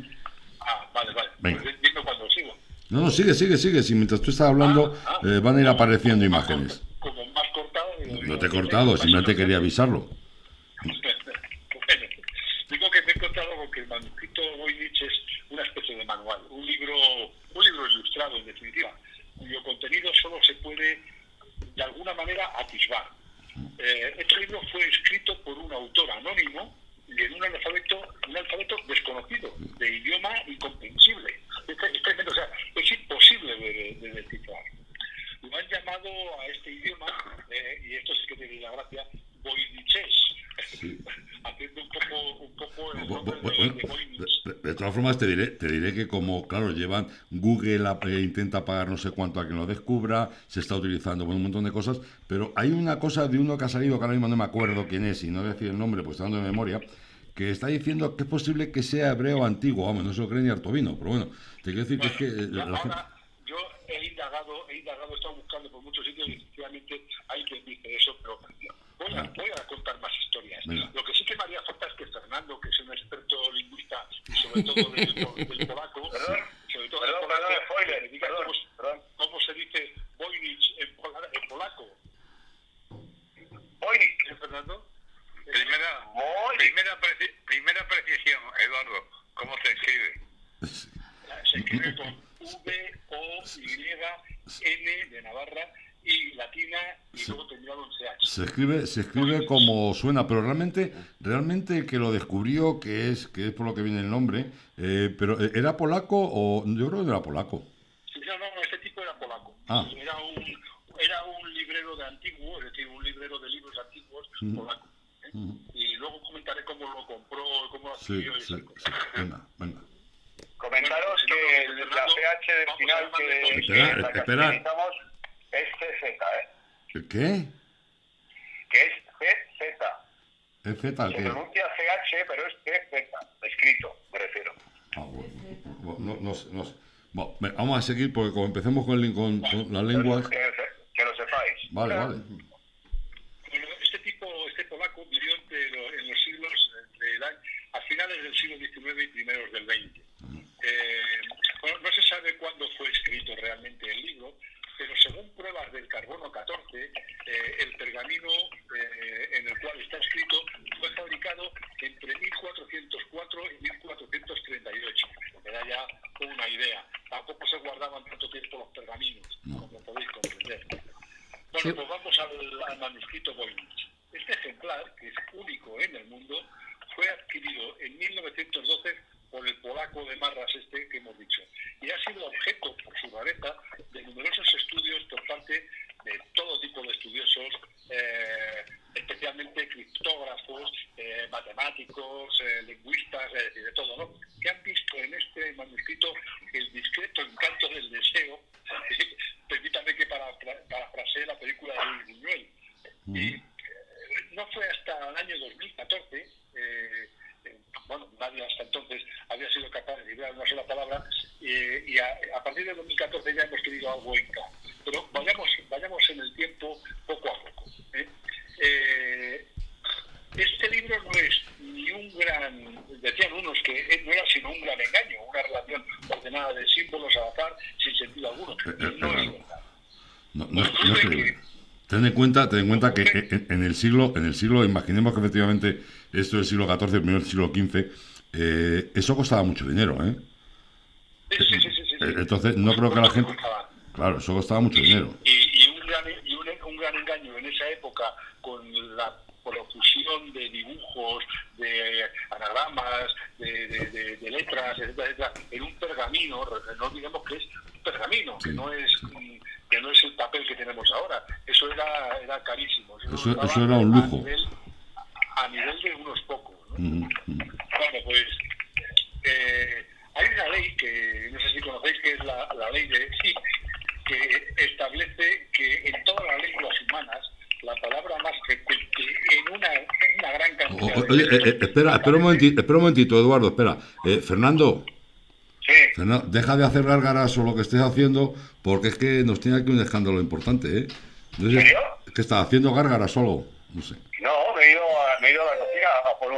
Vale. Venga. Pues dime cuando sigo. No, sigue. Si mientras tú estás hablando van a ir apareciendo imágenes. Como más cortado. No te he cortado, simplemente quería avisarlo. Bueno, digo que me he encontrado con que el manuscrito Voynich es una especie de manual, un libro ilustrado, en definitiva, cuyo contenido solo se puede de alguna manera atisbar. Este libro fue escrito por un autor anónimo y en un alfabeto desconocido, de idioma incomprensible. Es tremendo, o sea, es imposible de descifrar. Lo han llamado a este idioma, y esto sí que tiene la gracia, voynichés, haciendo un poco el nombre de Voynich. De todas formas, te diré que como, claro, llevan Google intenta pagar no sé cuánto a quien lo descubra, se está utilizando un montón de cosas, pero hay una cosa de uno que ha salido, que ahora mismo no me acuerdo quién es, y no voy a decir el nombre, pues está dando de memoria, que está diciendo que es posible que sea hebreo antiguo. Vamos, no se lo cree ni Artovino, pero bueno, te quiero decir que es que... Yo he indagado, he estado buscando por muchos sitios y efectivamente hay quien dice eso, pero voy a contar más historias. Venga. Lo que sí que me haría falta es que Fernando, que es un experto lingüista y sobre todo del polaco, spoiler, me diga cómo se dice Voynich en polaco. Voynich. Fernando? Primera precisión, Eduardo, ¿cómo se escribe? Se escribe con V-O-Y-N de Navarra y latina y luego terminado en CH. Se escribe como suena, pero realmente el que lo descubrió, que es por lo que viene el nombre, pero ¿era polaco o...? Yo creo que era polaco. No, este tipo era polaco. Era un librero de antiguo, es decir, un librero de libros antiguos polaco. Y luego comentaré cómo lo compró, cómo lo adquirió. Venga. Comentaros que la PH del final que utilizamos es CZ, ¿Qué? Que es CZ. ¿Es Z el Se qué? pronuncia CH, pero es EZ, escrito, me refiero. Bueno, no sé. Bueno, vamos a seguir porque como empecemos con las lenguas... Que lo sepáis. Vale. Bueno, este polaco vivió en los siglos, a finales del siglo XIX y primeros del XX. Bueno, no se sabe cuándo fue escrito realmente el libro, pero según pruebas del carbono 14, el pergamino en el cual está escrito fue fabricado entre 1404 y 1438. Me da ya una idea. Tampoco se guardaban tanto tiempo los pergaminos, como podéis comprender. Bueno, pues vamos al manuscrito Voynich. Este ejemplar, que es único en el mundo, fue adquirido en 1912 por el polaco de Marras que hemos dicho, y ha sido objeto, por su rareza, de numerosos estudios por parte de todo tipo de estudiosos, especialmente criptógrafos, matemáticos, lingüistas, de todo, ¿no? Que han visto en este manuscrito el discreto encanto del deseo. Permítame que parafrasee la película de Luis Buñuel. Y no fue hasta el año 2014, nadie hasta entonces había sido capaz de librar una sola palabra, y a partir de 2014 ya hemos tenido algo en claro. Pero vayamos en el tiempo poco a poco. Este libro no es ni un gran, decían unos que no era sino un gran engaño, una relación ordenada de símbolos al azar sin sentido alguno. No es verdad. No es creíble. Ten en cuenta que en el siglo, imaginemos que efectivamente esto es el siglo XIV, primero el siglo XV, eso costaba mucho dinero, ¿eh? Sí. Entonces no creo que la gente... Claro, eso costaba mucho dinero. Y un gran engaño en esa época con la profusión de dibujos, de anagramas, de letras, etcétera, en un pergamino. No olvidemos que es un pergamino, sí. que no es el papel que tenemos ahora. Eso era carísimo. Eso era un lujo. A nivel de unos pocos, ¿no? Bueno, pues hay una ley que no sé si conocéis, que es la ley de SIC, que establece que en todas las lenguas humanas la palabra más frecuente en una gran cantidad de... Espera un momentito, Eduardo, espera. Fernando. Sí. Fernando, deja de hacer gárgaras o lo que estés haciendo, porque es que nos tiene aquí un escándalo importante, ¿eh? ¿En serio? Es que está haciendo gárgaras solo, no sé. No, me he ido a la cocina a por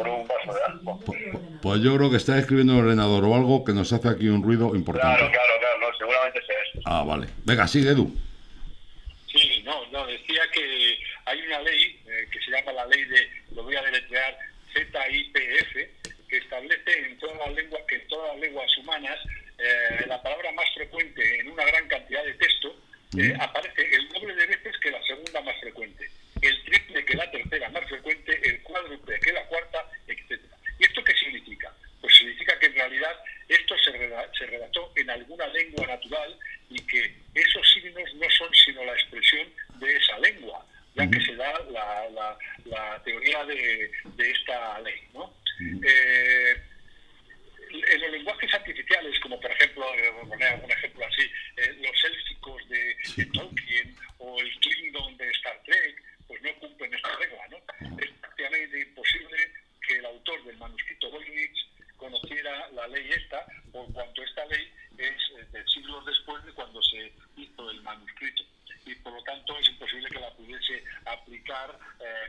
un vaso de agua. Pues yo creo que está escribiendo en el ordenador o algo que nos hace aquí un ruido importante. Claro, no, seguramente es eso. Ah, vale. Venga, sigue, Edu. Sí, no, decía que hay una ley que se llama la ley lo voy a deletrear, ZIPF, que establece en todas las lenguas humanas la palabra más frecuente en una gran cantidad de texto aparece el doble de veces que la segunda más frecuente, el triple que la tercera más frecuente, el cuádruple que la cuarta, etcétera. ¿Y esto qué significa? Pues significa que en realidad esto se redactó en alguna lengua natural y que esos signos no son sino la expresión de esa lengua, ya que se da la teoría de esta ley, ¿no? En los lenguajes artificiales, como por ejemplo, poner algún ejemplo así, los élficos de Tolkien o el Klingon de Star Trek, pues no cumplen esta regla, ¿no? Es prácticamente imposible que el autor del manuscrito Voynich conociera la ley esta, por cuanto esta ley es de siglos después de cuando se hizo el manuscrito, y por lo tanto es imposible que la pudiese aplicar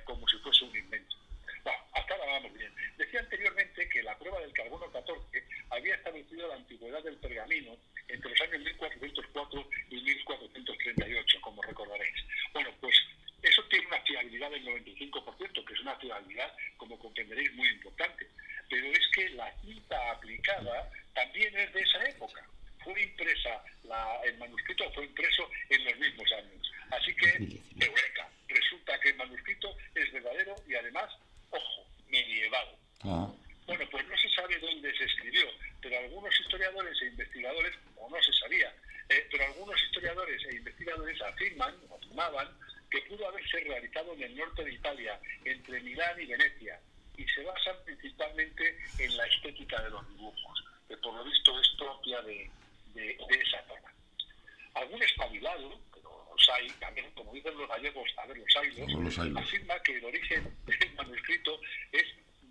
como si fuese un invento. Bueno, hasta ahora vamos bien. Decía anteriormente que la prueba del carbono 14 había establecido la antigüedad del pergamino entre los años 1404 y 1438, como recordaréis. Bueno, pues eso tiene una fiabilidad del 95%, que es una fiabilidad, como comprenderéis, muy importante. Pero es que la tinta aplicada también es de esa época. El manuscrito fue impreso en los mismos años. Así que, eureka, resulta que el manuscrito es verdadero y además, ojo, medieval. Bueno, pues no se sabe dónde se escribió, pero algunos historiadores e investigadores, o no se sabía, pero algunos historiadores e investigadores afirmaban que pudo haberse realizado en el norte de Italia, entre Milán y Venecia, y se basan principalmente en la estética de los dibujos, que por lo visto es propia de esa zona. Algún espabilado, pero Osay, también, como dicen los gallegos, a ver, los ailos, afirma que el origen del manuscrito es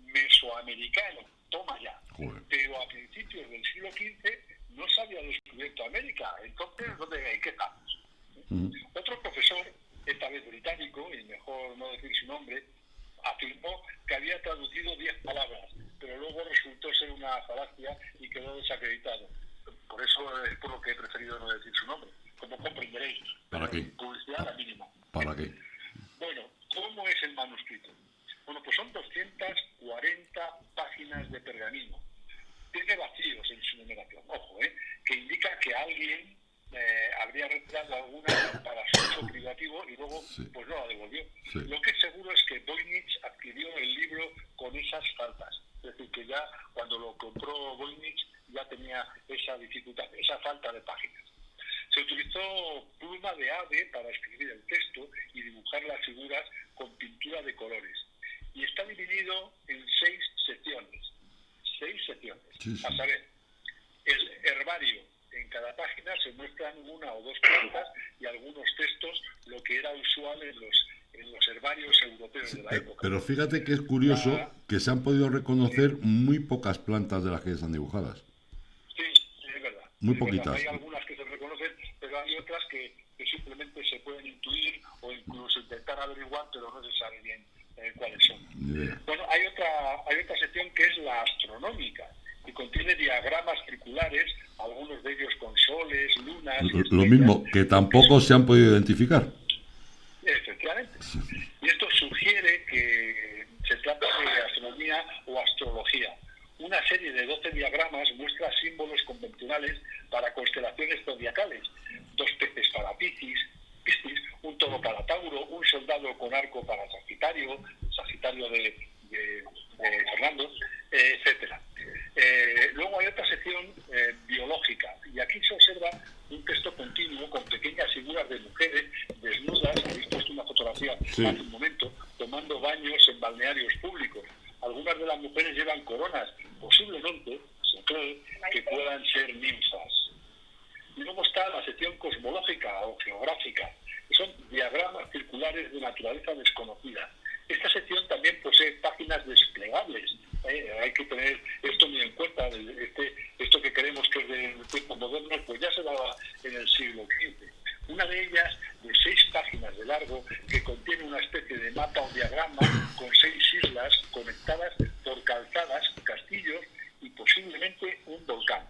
mesoamericano, toma ya. Joder. Pero a principios del siglo XV no se había descubierto América, entonces, ¿en qué estamos? Otro profesor, esta vez británico, y mejor no decir su nombre, afirmó que había traducido 10 palabras, pero luego resultó ser una falacia y quedó desacreditado. Por eso es por lo que he preferido no decir su nombre, como comprenderéis. ¿Para qué? Publicidad a la mínima. ¿Para qué? Bueno, ¿cómo es el manuscrito? Bueno, pues son 240 páginas de pergamino. Tiene vacíos en su numeración, ojo, que indica que alguien habría retirado alguna para su uso privativo y luego pues no la devolvió. Sí. Lo que es seguro es que Voynich adquirió el libro con esas faltas. Es decir, que ya cuando lo compró Voynich ya tenía esa dificultad, esa falta de páginas. Se utilizó pluma de ave para escribir el texto y dibujar las figuras con pintura de colores. Y está dividido en 6 secciones. 6 secciones. Sí. A saber, el herbario. En cada página se muestran 1 o 2 plantas y algunos textos, lo que era usual en los herbarios europeos de la época. Pero fíjate que es curioso que se han podido reconocer muy pocas plantas de las que están dibujadas. Sí, es verdad. Muy poquitas. Verdad. Hay algunas que se reconocen, pero hay otras que simplemente se pueden intuir o incluso intentar averiguar, pero no se sabe bien cuáles son. Bueno, hay otra sección que es la astronómica, y contiene diagramas circulares, algunos de ellos con soles, lunas... Lo mismo, que tampoco se han podido identificar. Efectivamente. Y esto sugiere que se trata de astronomía o astrología. Una serie de 12 diagramas muestra símbolos convencionales para constelaciones zodiacales. 2 peces para Piscis, un toro para Tauro, un soldado con arco para Sagitario de Fernando, etcétera. Luego hay otra sección biológica, y aquí se observa un texto continuo con pequeñas figuras de mujeres desnudas. Habéis puesto una fotografía hace un momento, tomando baños en balnearios públicos. Algunas de las mujeres llevan coronas, posiblemente se cree que puedan ser ninfas. Y luego está la sección cosmológica o geográfica, que son diagramas circulares de naturaleza desconocida. Esta sección también posee páginas desplegables. Hay que tener esto muy en cuenta. Esto que creemos que es del tiempo moderno, pues ya se daba en el siglo XV. Una de ellas, de 6 páginas de largo, que contiene una especie de mapa o diagrama con 6 islas conectadas por calzadas, castillos y posiblemente un volcán.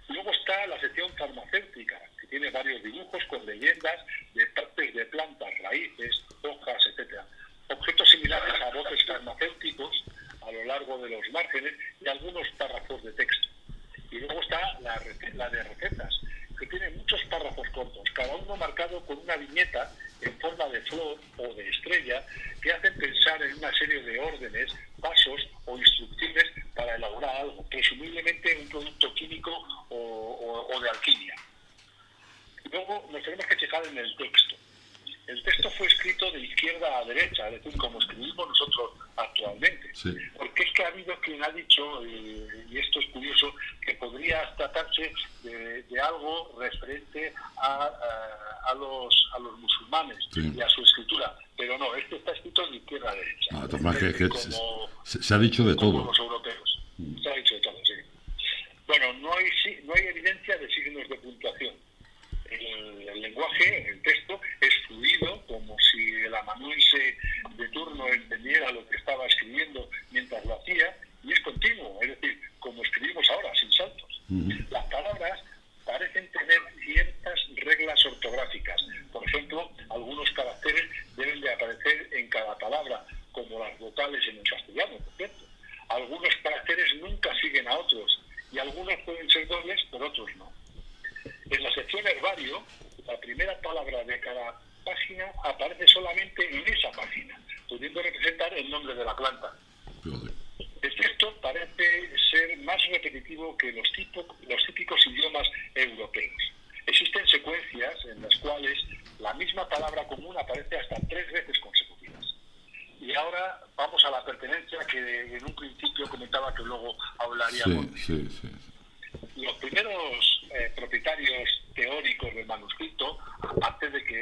Luego está la sección farmacéutica, que tiene varios dibujos con leyendas de partes de plantas, raíces, hojas, etcétera. Objetos similares a botes farmacéuticos a lo largo de los márgenes y algunos párrafos de texto. Y luego está la de recetas, que tiene muchos párrafos cortos, cada uno marcado con una viñeta en forma de flor o de estrella, que hacen pensar en una serie de órdenes, pasos o instrucciones para elaborar algo, presumiblemente un producto químico o de alquimia. Luego nos tenemos que fijar en el texto. El texto fue escrito de izquierda a derecha, es decir, como escribimos nosotros actualmente. Sí. Porque es que ha habido quien ha dicho, y esto es curioso, que podría tratarse de algo referente a los musulmanes y a su escritura. Pero no, este está escrito de izquierda a derecha. Se ha dicho de todo. Como los europeos. Se ha dicho de todo, sí. Bueno, no hay evidencia de signos de puntuación. El lenguaje, el texto, es fluido, como si el amanuense de turno entendiera lo que estaba escribiendo mientras lo hacía, y es continuo, es decir, como escribimos ahora, sin saltos. Las palabras parecen tener ciertas reglas ortográficas. Por ejemplo, algunos caracteres deben de aparecer en cada palabra, como las vocales en el castellano, por cierto. Algunos caracteres nunca siguen a otros, y algunos pueden ser dobles, pero otros no. En la sección herbario, la primera palabra de cada página aparece solamente en esa página, pudiendo representar el nombre de la planta. El texto parece ser más repetitivo que los típicos idiomas europeos. Existen secuencias en las cuales la misma palabra común aparece hasta 3 veces consecutivas. Y ahora vamos a la pertenencia, que en un principio comentaba que luego hablaríamos. Sí. Los primeros propietarios teóricos del manuscrito, aparte de que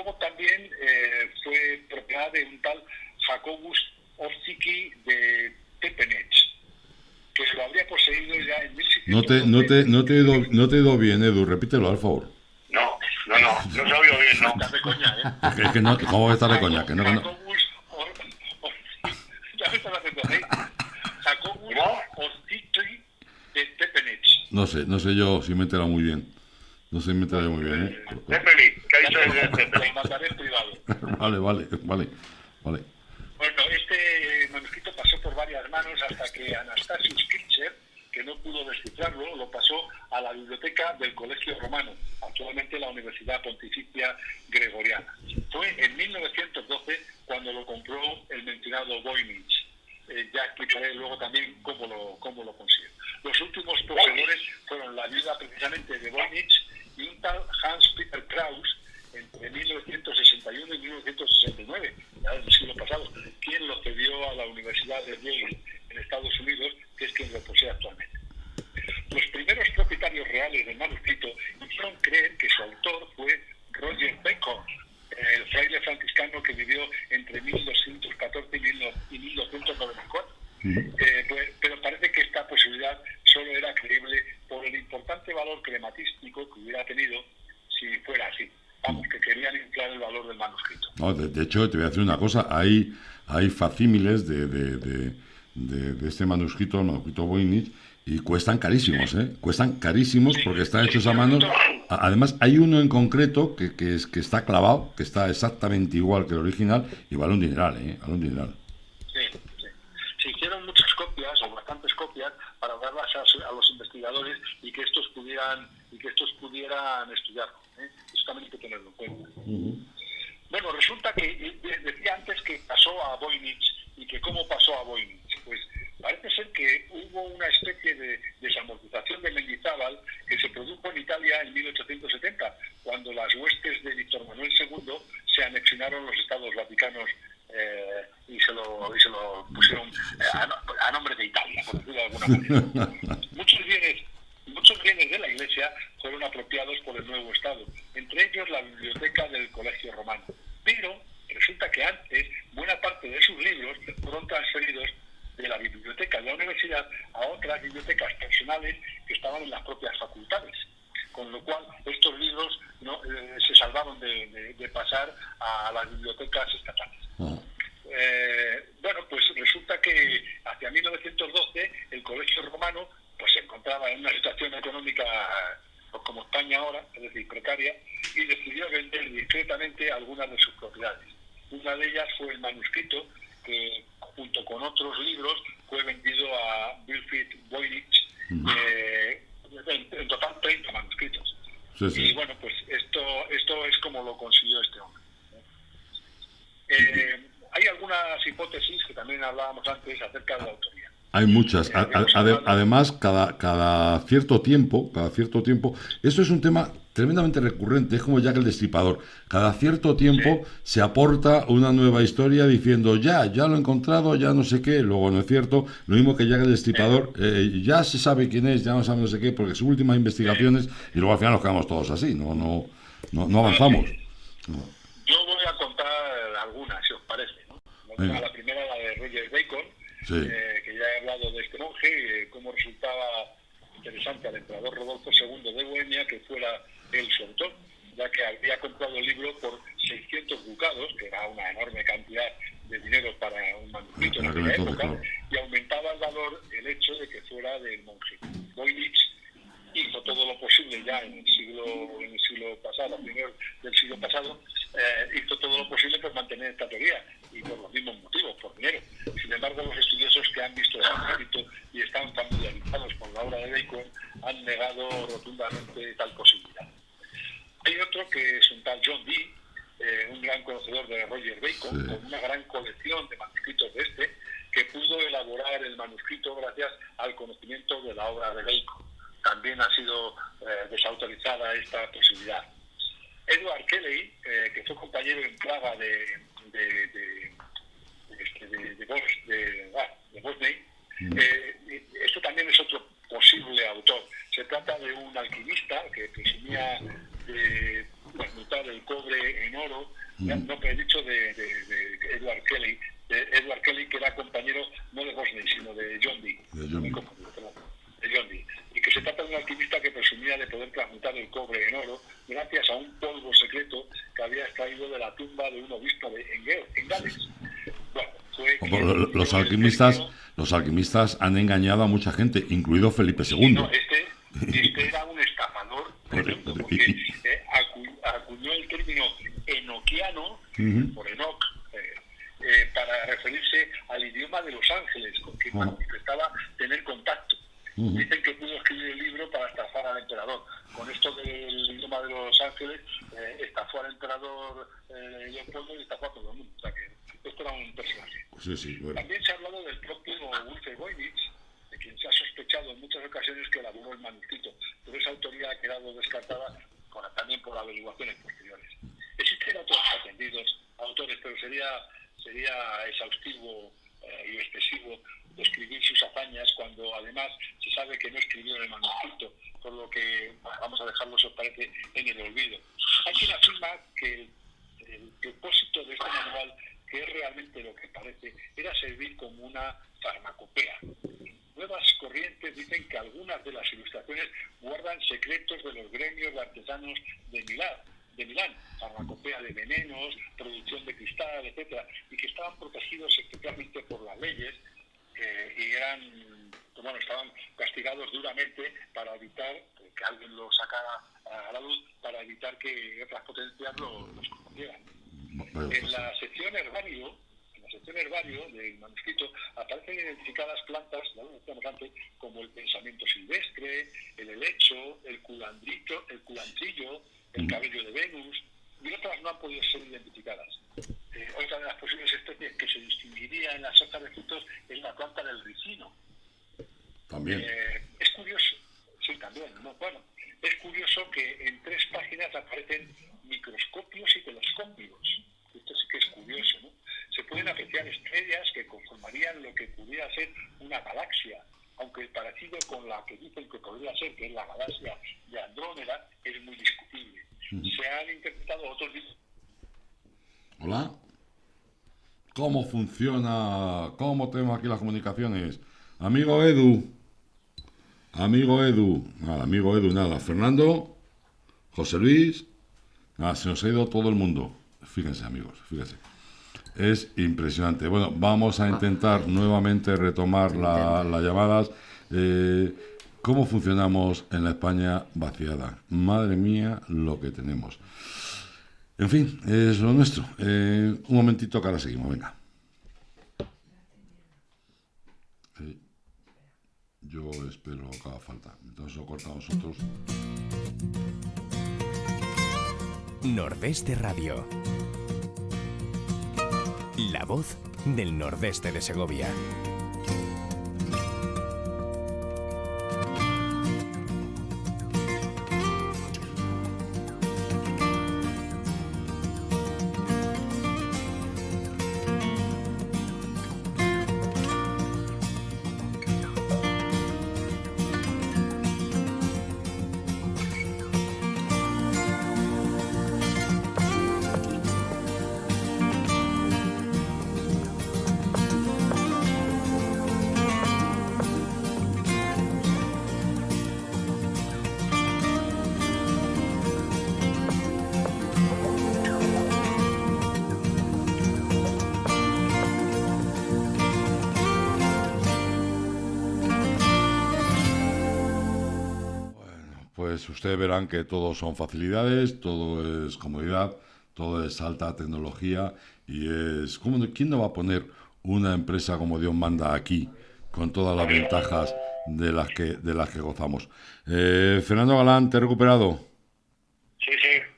luego también fue propiedad de un tal Jacobus Orziki de Tepenech, que lo habría poseído ya en 1600. No te he oído bien, Edu, repítelo, al favor. No se ha oído bien, no. Estás de coña, ¿eh? Es que no, ¿cómo estás de coña? Que no. Jacobus Orziki de Tepenech. No sé yo si me he enterado muy bien. No sé si me he enterado muy bien, ¿eh? Zeppelin, ¿qué ha dicho de Zeppelin? Lo mandaré en privado. Vale. Bueno, este manuscrito pasó por varias manos hasta que Anastasius Kircher, que no pudo descifrarlo, lo pasó a la biblioteca del Colegio Romano, actualmente la Universidad Pontificia Gregoriana. Fue en 1912 cuando lo compró el mencionado Voynich. Ya explicaré luego también cómo lo consiguió. Los últimos poseedores fueron la viuda precisamente de Voynich y un tal Hans Peter Kraus entre 1961 y 1969, ya del siglo pasado, quien lo cedió a la Universidad de Yale en Estados Unidos, que es quien lo posee actualmente. Los primeros propietarios reales del manuscrito hicieron creer que su autor fue Roger Bacon, el fraile franciscano que vivió entre 1214 y 1294. Pero parece que esta posibilidad solo era creíble por el importante valor crematístico que hubiera tenido si fuera así. Vamos, que querían inflar el valor del manuscrito. No, de hecho, te voy a decir una cosa. Hay facímiles de este manuscrito, el manuscrito Voynich, y cuestan carísimos, ¿eh? Cuestan carísimos porque están hechos a mano. Además, hay uno en concreto que está clavado, que está exactamente igual que el original y vale un dineral, ¿eh? Vale un dineral. Sí. Se hicieron muchas copias, o bastantes copias, para darlas a los investigadores y que estos pudieran estudiarlo, ¿eh? Eso también hay que tenerlo en cuenta. Bueno, resulta que decía antes que pasó a Voynich y que cómo pasó a Voynich. Pues parece ser que hubo una especie de desamortización de Mendizábal que se produjo en Italia en 1870, cuando las huestes de Víctor Manuel II se anexionaron los estados vaticanos y se lo pusieron a nombre de Italia, por decirlo de alguna manera. Muchos bienes de la Iglesia fueron apropiados por el nuevo Estado, entre ellos la biblioteca del Colegio Romano. Pero resulta que antes buena parte de sus libros fueron transferidos de la biblioteca de la universidad a otras bibliotecas personales que estaban en las propias facultades, con lo cual estos libros se salvaron de pasar a las bibliotecas estatales. Bueno, pues resulta que hacia 1912 el Colegio Romano pues se encontraba en una situación económica pues como España ahora, es decir, precaria, y decidió vender discretamente algunas de sus propiedades. Una de ellas fue el manuscrito que, junto con otros libros, fue vendido a Wilfrid Voynich, en total 30 manuscritos. Sí. Y bueno, pues esto es como lo consiguió este hombre. Hay algunas hipótesis que también hablábamos antes acerca de la autoría. Hay muchas. Además, cada cierto tiempo, esto es un tema tremendamente recurrente, es como Jack el Destripador. Cada cierto tiempo se aporta una nueva historia diciendo ya lo he encontrado, ya no sé qué, luego no es cierto. Lo mismo que Jack el Destripador, ya se sabe quién es, ya no sabe no sé qué, porque sus últimas investigaciones, y luego al final nos quedamos todos así, no avanzamos. Yo voy a contar algunas, si os parece, ¿no? La primera, la de Roger Bacon, que ya he hablado de este monje, cómo resultaba interesante al emperador Rodolfo II de Bohemia que fuera él su autor, ya que había comprado el libro por 600 ducados, que era una enorme cantidad de dinero para un manuscrito en aquella época, y aumentaba el valor el hecho de que fuera del monje. Voynich hizo todo lo posible ya en el siglo pasado, a primeros del siglo pasado, hizo todo lo posible por mantener esta teoría, y por los mismos motivos, por dinero. Sin embargo, los estudiosos que han visto el manuscrito y están familiarizados con la obra de Bacon han negado rotundamente tal posibilidad. Hay otro que es un tal John Dee, un gran conocedor de Roger Bacon, con una gran colección de manuscritos de que pudo elaborar el manuscrito gracias al conocimiento de la obra de Bacon. También ha sido desautorizada esta posibilidad. Edward Kelly, que fue compañero en Praga de Bosney, esto también es otro posible autor. Se trata de un alquimista que presumía de transmutar transmutar el cobre en oro, no, que he dicho de Edward Kelly, que era compañero no de Bosney, sino de John Dee. De John Dee. Y que se trata de un alquimista que presumía de poder transmutar el cobre en oro gracias a un polvo secreto que había extraído de la tumba de un obispo en Gales. Bueno, los alquimistas han engañado a mucha gente, incluido Felipe II. No, este era un estafador, porque acuñó el término enoquiano, por Enoch, para referirse al idioma de los ángeles, con quien manifestaba tener contacto. Dicen que pudo escribir el libro para estafar al emperador. Con esto del idioma de los ángeles, estafó al emperador Leopoldo y estafó a todo el mundo. O sea que esto era un personaje. Sí, bueno. También se ha hablado del propio Wilhelm Voynich, de quien se ha sospechado en muchas ocasiones que elaboró el manuscrito, pero esa autoría ha quedado descartada también por averiguaciones posteriores. Existen otros atendidos autores, pero sería exhaustivo y excesivo describir sus hazañas cuando además se sabe que no escribió en el manuscrito, por lo que vamos a dejarlo, si os parece, en el olvido. Hay quien afirma que el propósito de este manual, que es realmente lo que parece, era servir como una farmacopea. Nuevas corrientes dicen que algunas de las ilustraciones guardan secretos de los gremios de artesanos de Milán, farmacopea de venenos, producción de cristal, etcétera, y que estaban protegidos especialmente por las leyes y estaban castigados duramente para evitar que alguien lo sacara a la luz, para evitar que otras potencias los conocieran. En la sección herbario del manuscrito aparecen identificadas plantas, ya lo decíamos antes, como el pensamiento silvestre, el helecho, el culantrillo, el cabello de Venus, y otras no han podido ser identificadas. Otra de las posibles especies que se distinguiría en las hojas de frutos es la planta del ricino. También. Es curioso, sí, también, ¿no? Bueno, es curioso que en 3 páginas aparecen microscopios y telescopios. Esto sí que es curioso, ¿no? Se pueden apreciar estrellas que conformarían lo que pudiera ser una galaxia, aunque el parecido con la que dicen que podría ser, que es la galaxia de Andrómeda, es muy discutible. Se han interpretado otros... Hola. ¿Cómo funciona? ¿Cómo tenemos aquí las comunicaciones? Amigo Edu. Nada. Fernando. José Luis. Nada, se nos ha ido todo el mundo. Fíjense, amigos, fíjense. Es impresionante. Bueno, vamos a intentar nuevamente retomar las llamadas. ¿Cómo funcionamos en la España vaciada? Madre mía, lo que tenemos. En fin, es lo nuestro. Un momentito que ahora seguimos, venga. Yo espero que haga falta. Entonces lo cortamos nosotros. Nordeste Radio. La voz del nordeste de Segovia. Pues ustedes verán que todo son facilidades, todo es comodidad, todo es alta tecnología y es... ¿Quién no va a poner una empresa como Dios manda aquí con todas las ventajas de las que gozamos? Fernando Galán, ¿te he recuperado? Sí,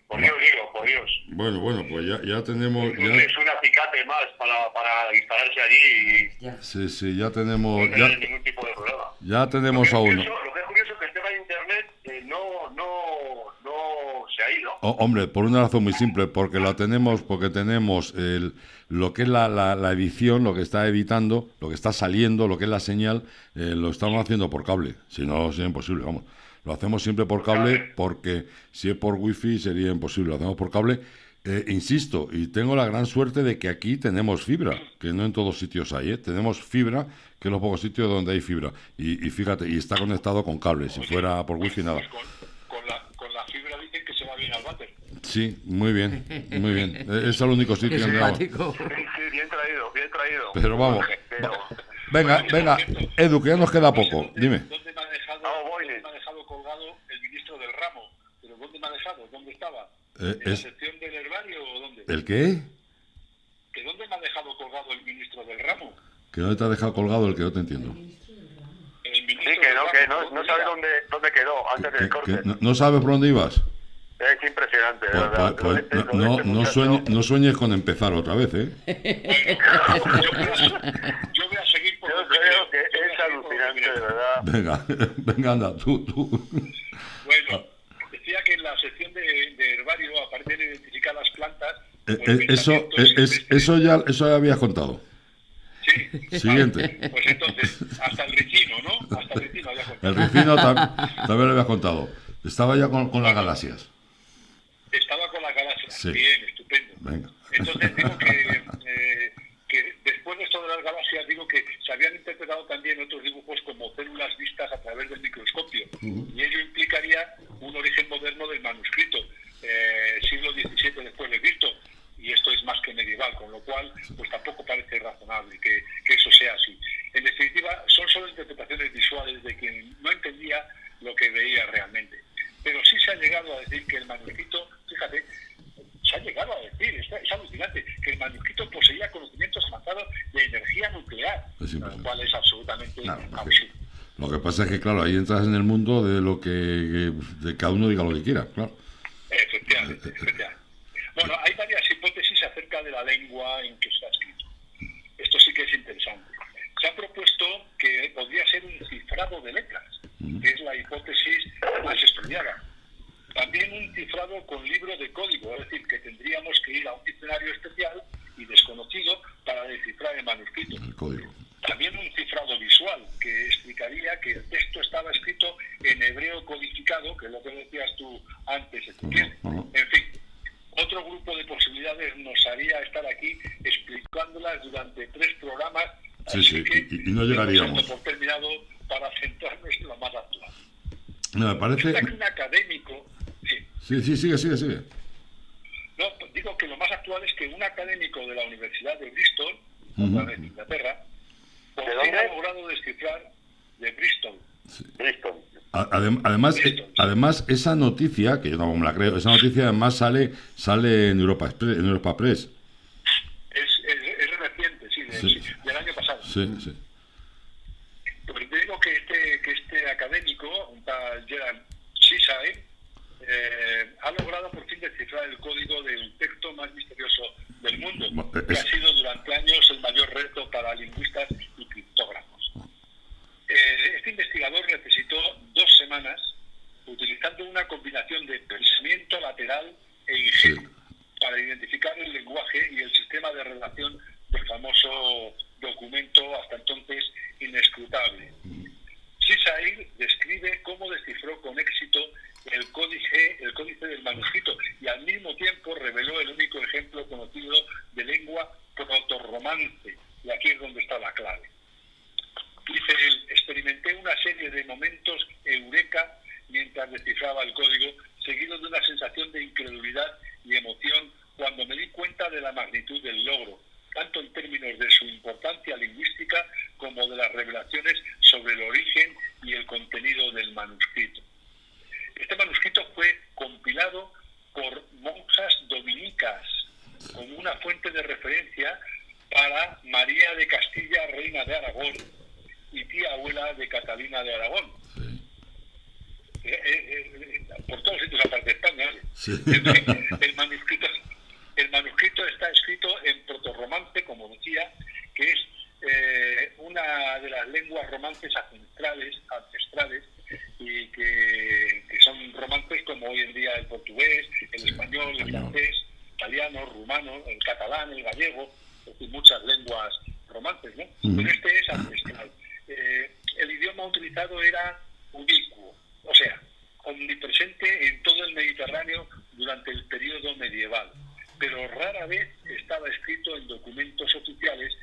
por Dios digo, por Dios. Bueno, pues ya tenemos... Es un acicate más para instalarse allí y... Sí, ya tenemos... No hay ningún tipo de problema. Ya tenemos a uno. Lo que es curioso es que el tema de Internet no se ha ido. Hombre, por una razón muy simple, porque tenemos lo que es la edición, lo que está editando, lo que está saliendo, lo que es la señal, lo estamos haciendo por cable. Si no, sería imposible, vamos. Lo hacemos siempre por cable, porque si es por wifi sería imposible. Lo hacemos por cable. Insisto, y tengo la gran suerte de que aquí tenemos fibra, que no en todos sitios hay, ¿eh? Tenemos fibra, que es los pocos sitios donde hay fibra. Y fíjate, y está conectado con cable. Si fuera por wifi, nada. Con la fibra dicen que se va bien al váter. Sí, muy bien, muy bien. Es el único sitio donde vamos. Sí, bien traído, bien traído. Pero vamos. Venga, Edu, que ya nos queda poco. Dime. ¿Dónde me ha dejado colgado el ministro del ramo? ¿Pero dónde me ha dejado? ¿Dónde estaba? ¿En la sección del herbario o dónde? ¿El qué? ¿Que dónde me ha dejado colgado el ministro del ramo? ¿Que dónde te ha dejado colgado el que no te entiendo? El ministro sí, que no sabe dónde quedó antes del corte. ¿No sabes por dónde ibas? Es impresionante, de verdad. No sueñes con empezar otra vez, ¿eh? Yo voy a seguir por Yo creo que es alucinante, de verdad. Venga, anda, tú. Bueno, decía que en la sección de herbario, aparte de identificar las plantas... Eso ya habías contado. Sí. Siguiente. Pues entonces, hasta el ricino, ¿no? Hasta el ricino había contado. El ricino también lo habías contado. Estaba ya con las galaxias. Estaba con las galaxias. Sí. Bien, estupendo. Venga. Entonces digo que después de esto de las galaxias, digo que se habían interpretado también otros dibujos como células vistas a través del microscopio. Y ello implicaría un origen moderno del manuscrito, siglo XVII después de Cristo. Y esto es más que medieval, con lo cual pues tampoco parece razonable que eso sea así. En definitiva, son solo interpretaciones visuales de quien no entendía lo que veía realmente. Pero sí se ha llegado a decir que el manuscrito, fíjate, se ha llegado a decir, es alucinante, que el manuscrito poseía conocimientos avanzados de energía nuclear, lo cual es absolutamente absurdo. Lo que pasa es que, claro, ahí entras en el mundo de lo que de cada uno diga lo que quiera, claro. Efectivamente. Bueno, hay varias hipótesis acerca de la lengua en que se ha escrito. Esto sí que es interesante. Se ha propuesto que podría ser un cifrado de letras, que es la hipótesis más estudiada. También un cifrado con libro de código, es decir, que tendríamos que ir a un diccionario especial y desconocido para descifrar el manuscrito. El código. También un cifrado visual, que explicaría que el texto estaba escrito en hebreo codificado, que es lo que decías tú antes, Ezequiel. En fin, otro grupo de posibilidades nos haría estar aquí explicándolas durante 3 programas. Sí, y no llegaríamos. Por terminado para centrarnos en lo más actual. No, me parece... Que un académico... Sí, sigue. No, digo que lo más actual es que un académico de la Universidad de Bristol, de Inglaterra, ha logrado descifrar de Bristol. Sí. Además, esa noticia, que yo no me la creo, esa noticia además sale en Europa Press. Es reciente, sí, del año pasado. Sí. Pues te digo que este académico, un tal Gerald Seaside, ha logrado por fin descifrar el código del texto más misterioso del mundo, que ha sido durante años el mayor reto para lingüistas y criptógrafos. Este investigador necesitó 2 semanas utilizando una combinación de pensamiento lateral e ingenio para identificar el lenguaje y el sistema de relación del famoso documento hasta entonces inescrutable. Seaside describe cómo descifró con éxito el códice del manuscrito y al mismo tiempo reveló el único ejemplo conocido de lengua protorromance, y aquí es donde está la clave. Dice él: experimenté una serie de momentos eureka mientras descifraba el código, seguido de una sensación de incredulidad y emoción cuando me di cuenta de la magnitud del logro, tanto en términos de su importancia lingüística como de las revelaciones sobre el origen y el contenido del manuscrito. Este manuscrito fue compilado por monjas dominicas como una fuente de referencia para María de Castilla, reina de Aragón, y tía abuela de Catalina de Aragón. Sí. Por todos sitios aparte de España. Sí. El manuscrito está escrito en protorromance, como decía, que es una de las lenguas romances ancestrales y que son romances como hoy en día el portugués, el español, el francés, el italiano, rumano, el catalán, el gallego, es decir, muchas lenguas romances, ¿no? Pero este es ancestral. El idioma utilizado era ubicuo, o sea, omnipresente en todo el Mediterráneo durante el periodo medieval, pero rara vez estaba escrito en documentos oficiales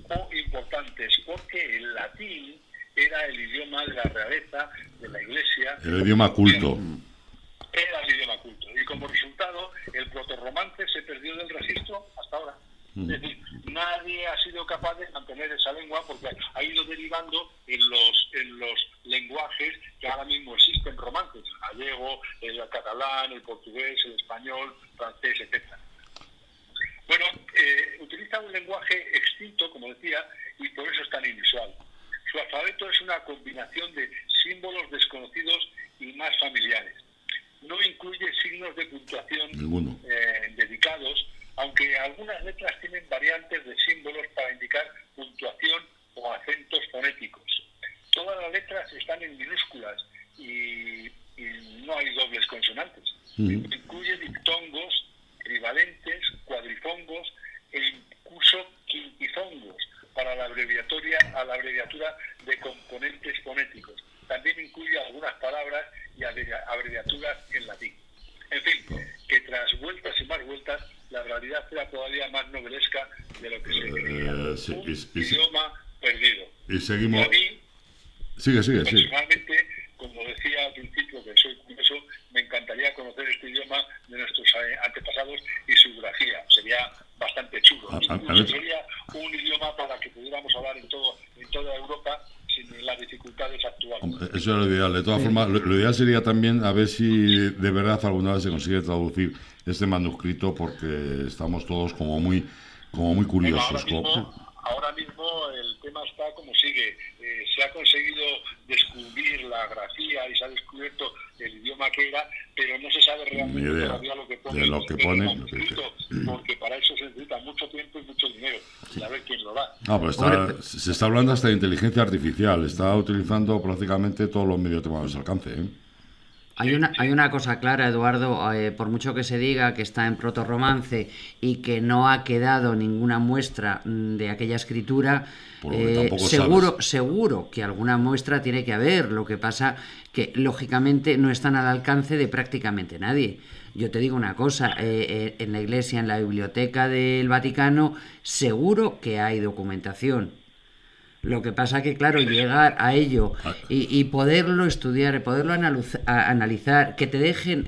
o importantes, porque el latín era el idioma de la realeza, de la Iglesia. El idioma culto. Era el idioma culto. Y como resultado, el protorromance se perdió del registro hasta ahora. Es decir, nadie ha sido capaz de mantener esa lengua porque ha ido derivando en los lenguajes que ahora mismo existen romances, el gallego, el catalán, el portugués, el español, francés, etc. Bueno, utiliza un lenguaje extinto, como decía, y por eso es tan inusual. Su alfabeto es una combinación de símbolos desconocidos y más familiares. No incluye signos de puntuación dedicados, aunque algunas letras tienen variantes de símbolos para indicar puntuación o acentos fonéticos. Todas las letras están en minúsculas y no hay dobles consonantes. Incluye diptongos, trivalentes, cuadrifongos e incluso quintifongos para la abreviatura de componentes fonéticos. También incluye algunas palabras y abreviaturas en latín. En fin, que tras vueltas y más vueltas, la realidad era todavía más novelesca de lo que se creía. Un idioma perdido. Y seguimos. Y a mí, sigue. personalmente, como decía al principio, que soy curioso, me encantaría conocer este idioma de nuestros antepasados y su grafía. Sería bastante chulo. Incluso sería un idioma para que pudiéramos hablar en toda Europa sin las dificultades actuales. Eso es lo ideal. De todas formas, lo ideal sería también a ver si de verdad alguna vez se consigue traducir este manuscrito, porque estamos todos como muy curiosos. Ahora mismo el tema está como sigue. Se ha conseguido descubrir la grafía y se ha descubierto el idioma que era, pero no se sabe realmente todavía lo que pone, porque para eso se necesita mucho tiempo y mucho dinero. Saber quién lo da. Se está hablando hasta de inteligencia artificial. Está utilizando prácticamente todos los medios que tenemos a su alcance, ¿eh? Hay una cosa clara, Eduardo, por mucho que se diga que está en protorromance y que no ha quedado ninguna muestra de aquella escritura, seguro que alguna muestra tiene que haber. Lo que pasa que, lógicamente, no están al alcance de prácticamente nadie. Yo te digo una cosa, en la Iglesia, en la Biblioteca del Vaticano, seguro que hay documentación. Lo que pasa que, claro, llegar a ello y poderlo estudiar, poderlo analizar, que te dejen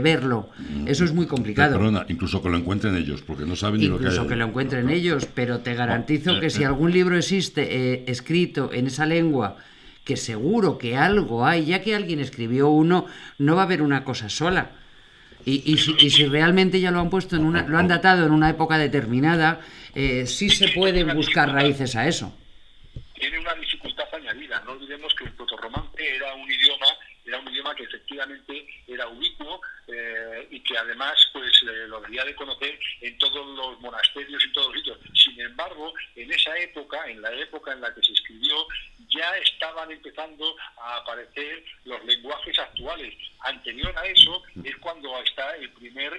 verlo, eso es muy complicado. Perdona, incluso que lo encuentren ellos, porque no saben ni lo que hay. Incluso que lo encuentren ellos, pero te garantizo que si algún libro existe escrito en esa lengua, que seguro que algo hay, ya que alguien escribió uno, no va a haber una cosa sola. Y si realmente ya lo han puesto lo han datado en una época determinada, sí se pueden buscar raíces a eso. Tiene una dificultad añadida. No olvidemos que el protorromance era un idioma que efectivamente era ubicuo y que además lo debía de conocer en todos los monasterios y todos los sitios. Sin embargo, en esa época, en la época en la que se escribió, ya estaban empezando a aparecer los lenguajes actuales. Anterior a eso es cuando está el primer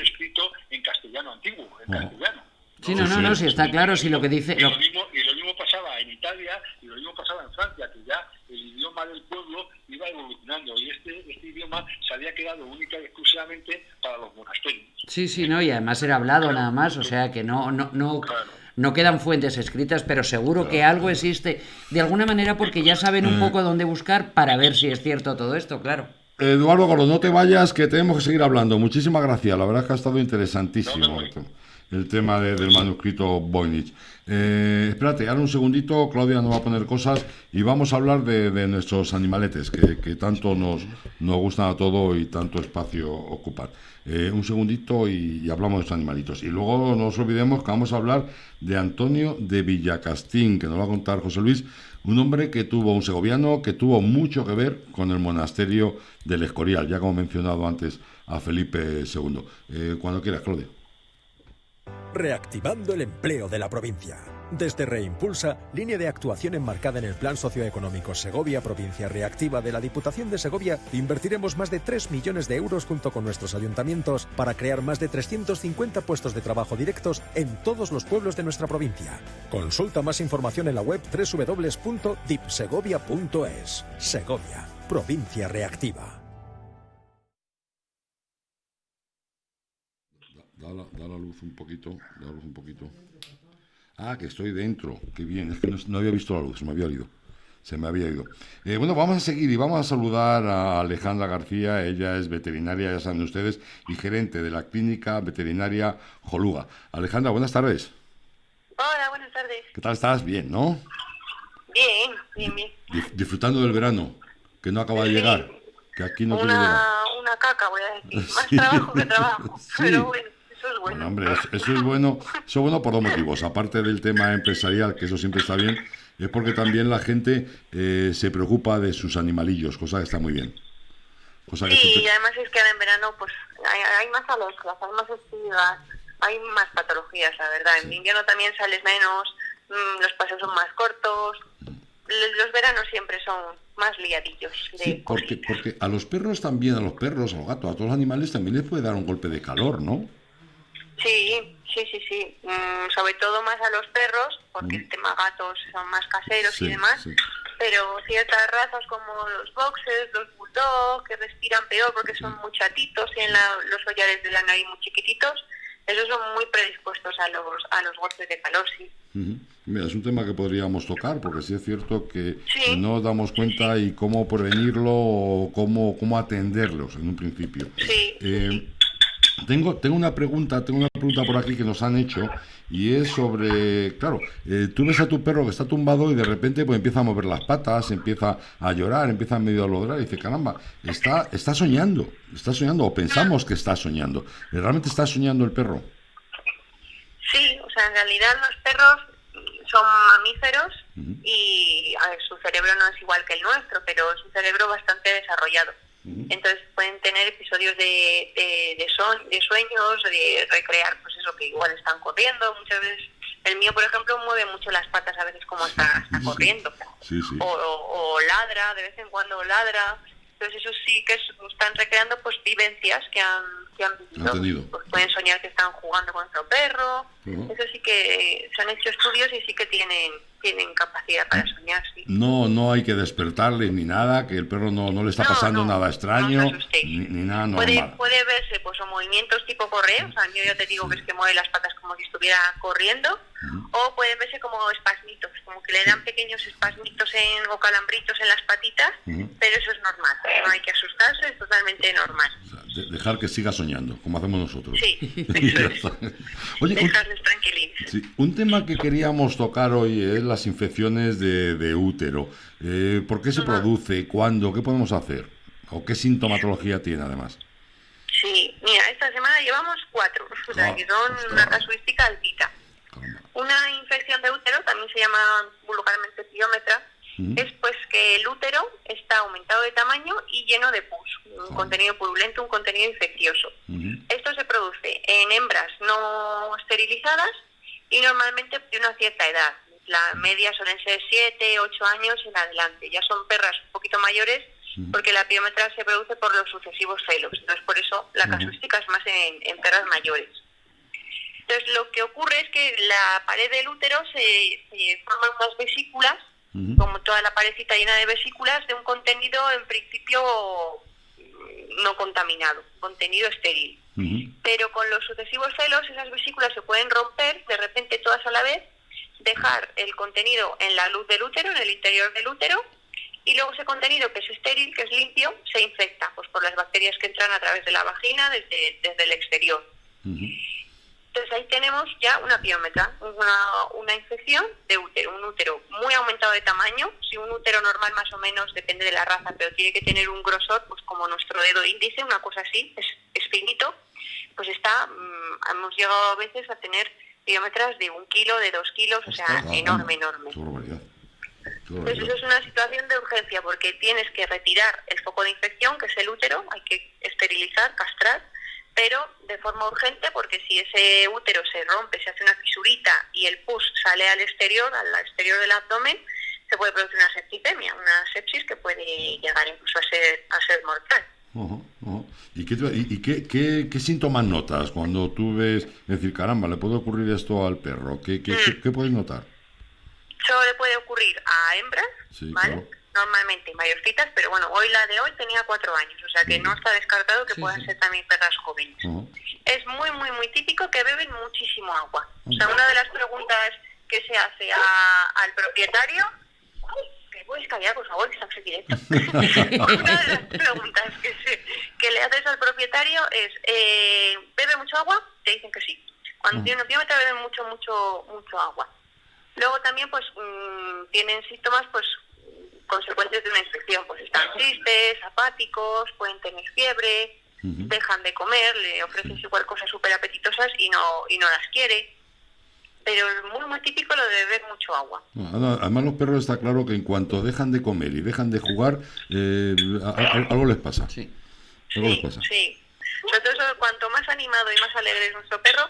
escrito en castellano antiguo, en castellano. Sí, sí, está claro, si lo que dice... Y lo mismo pasaba en Italia y lo mismo pasaba en Francia, que ya el idioma del pueblo iba evolucionando y este idioma se había quedado única y exclusivamente para los monasterios. Sí, y además era hablado nada más, o sea que no quedan fuentes escritas, pero seguro que algo existe de alguna manera, porque ya saben un poco dónde buscar para ver si es cierto todo esto, claro. Eduardo Gordo, no te vayas, que tenemos que seguir hablando. Muchísimas gracias, la verdad es que ha estado interesantísimo el tema del manuscrito Voynich. Espérate, ahora un segundito, Claudia nos va a poner cosas y vamos a hablar de nuestros animaletes, que tanto nos gustan a todo y tanto espacio ocupan. Un segundito y hablamos de estos animalitos. Y luego no nos olvidemos que vamos a hablar de Antonio de Villacastín, que nos va a contar José Luis, un hombre un segoviano que tuvo mucho que ver con el monasterio del Escorial, ya como he mencionado antes a Felipe II. Cuando quieras, Claudia. Reactivando el empleo de la provincia. Desde Reimpulsa, línea de actuación enmarcada en el Plan Socioeconómico Segovia Provincia Reactiva de la Diputación de Segovia, invertiremos más de 3 millones de euros junto con nuestros ayuntamientos para crear más de 350 puestos de trabajo directos en todos los pueblos de nuestra provincia. Consulta más información en la web www.dipsegovia.es. Segovia, provincia reactiva. Da la luz un poquito, Ah, que estoy dentro, qué bien, es que no había visto la luz, se me había ido. Bueno, vamos a seguir y vamos a saludar a Alejandra García. Ella es veterinaria, ya saben ustedes, y gerente de la clínica veterinaria Joluga. Alejandra, buenas tardes. Hola, buenas tardes. ¿Qué tal estás? Bien, ¿no? Bien. Disfrutando del verano, que no acaba de llegar, que aquí no tiene llegar. Una caca, voy a decir. Más Sí. trabajo que trabajo, Sí. pero bueno. Eso es bueno. Bueno, hombre, eso es bueno por dos motivos. Aparte del tema empresarial, que eso siempre está bien, es porque también la gente se preocupa de sus animalillos, cosa que está muy bien. Y además es que ahora en verano pues hay más alergias, hay más estigas, hay más patologías, la verdad. En invierno también sales menos, los paseos son más cortos. Los veranos siempre son más liadillos. Sí, porque a los perros también, a los gatos, a todos los animales también les puede dar un golpe de calor, ¿no? Sí. Sobre todo más a los perros, porque el tema gatos son más caseros y demás. Sí. Pero ciertas razas como los boxers, los bulldog, que respiran peor porque son muy chatitos, tienen los collares de la nariz muy chiquititos, esos son muy predispuestos a los golpes de calor, sí. Mira, es un tema que podríamos tocar, porque sí es cierto que no nos damos cuenta y cómo prevenirlo o cómo atenderlos en un principio. Tengo una pregunta por aquí que nos han hecho, y es sobre, claro, tú ves a tu perro que está tumbado y de repente pues empieza a mover las patas, empieza a llorar, empieza medio a ladrar y dice, caramba, está soñando, o pensamos que está soñando. ¿Realmente está soñando el perro? Sí, o sea, en realidad los perros son mamíferos y a ver, su cerebro no es igual que el nuestro, pero es un cerebro bastante desarrollado. Entonces pueden tener episodios de sueños, de recrear, pues eso, que igual están corriendo. Muchas veces, el mío, por ejemplo, mueve mucho las patas a veces como está corriendo. Sí. O ladra, de vez en cuando ladra. Entonces eso sí que están recreando pues vivencias que han vivido. Pues pueden soñar que están jugando con otro perro. Eso sí que se han hecho estudios y sí que tienen capacidad para soñar, sí. No hay que despertarle ni nada, que el perro no le está pasando nada extraño, ni nada normal. Puede verse pues o movimientos tipo correr, o sea, yo ya te digo que es que mueve las patas como si estuviera corriendo, o pueden verse como espasmitos, como que le dan pequeños espasmitos o calambritos en las patitas, pero eso es normal, no hay que asustarse, es totalmente normal. O sea, dejar que siga soñando, como hacemos nosotros. Sí, eso es. Oye, dejarles tranquilitos. Sí, un tema que queríamos tocar hoy es las infecciones de útero. ¿Por qué se produce? ¿Cuándo? ¿Qué podemos hacer? ¿O qué sintomatología tiene además? Sí, mira, esta semana llevamos 4, o sea, que son una casuística altita. Una infección de útero, también se llama vulgarmente piómetra, es pues que el útero está aumentado de tamaño y lleno de pus, un contenido purulento, un contenido infeccioso. Esto se produce en hembras no esterilizadas y normalmente de una cierta edad. La media suelen ser 7, 8 años en adelante. Ya son perras un poquito mayores porque la piómetra se produce por los sucesivos celos. Entonces por eso la casuística es más en perras mayores. Entonces lo que ocurre es que la pared del útero se forman unas vesículas, como toda la paredcita llena de vesículas, de un contenido en principio no contaminado, contenido estéril. Pero con los sucesivos celos esas vesículas se pueden romper de repente todas a la vez, dejar el contenido en la luz del útero, en el interior del útero, y luego ese contenido que es estéril, que es limpio, se infecta pues por las bacterias que entran a través de la vagina desde el exterior. Entonces ahí tenemos ya una piómetra, una infección de útero, un útero muy aumentado de tamaño. Si un útero normal más o menos depende de la raza, pero tiene que tener un grosor pues como nuestro dedo índice, una cosa así, es finito, pues hemos llegado a veces a tener piómetras de 1 kilo, de 2 kilos, o sea, enorme. Entonces eso es una situación de urgencia porque tienes que retirar el foco de infección, que es el útero, hay que esterilizar, castrar, pero de forma urgente porque si ese útero se rompe, se hace una fisurita y el pus sale al exterior del abdomen, se puede producir una septicemia, una sepsis que puede llegar incluso a ser mortal. ¿Y qué síntomas notas cuando tú ves, es decir, caramba, le puede ocurrir esto al perro? ¿Qué puedes notar? Solo le puede ocurrir a hembras, ¿vale? Claro. normalmente mayorcitas, pero bueno, hoy la de hoy tenía 4 años, o sea que no está descartado que puedan ser también perras jóvenes. Es muy, muy, muy típico que beben muchísimo agua. O sea, una de las preguntas que se hace al propietario... ¿Me puedes callar, por favor, que estamos en directo? Una de las preguntas que le haces al propietario es, ¿bebe mucho agua? Te dicen que sí. Cuando tiene un opiómetra beben mucho agua. Luego también pues tienen síntomas pues consecuentes de una infección, pues están tristes, apáticos, pueden tener fiebre, dejan de comer, le ofreces igual cosas súper apetitosas y no las quiere. Pero es muy, muy típico lo de beber mucho agua. Además, los perros está claro que en cuanto dejan de comer y dejan de jugar, algo les pasa. Sí. Algo les pasa. Sí. Sobre todo eso, cuanto más animado y más alegre es nuestro perro,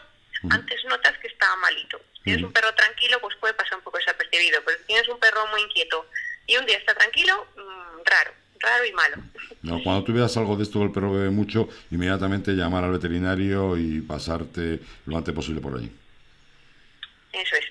antes notas que está malito. Si tienes un perro tranquilo, pues puede pasar un poco desapercibido. Pero si tienes un perro muy inquieto y un día está tranquilo, raro y malo. No, cuando tú veas algo de esto, el perro bebe mucho, inmediatamente llamar al veterinario y pasarte lo antes posible por allí. Eso es.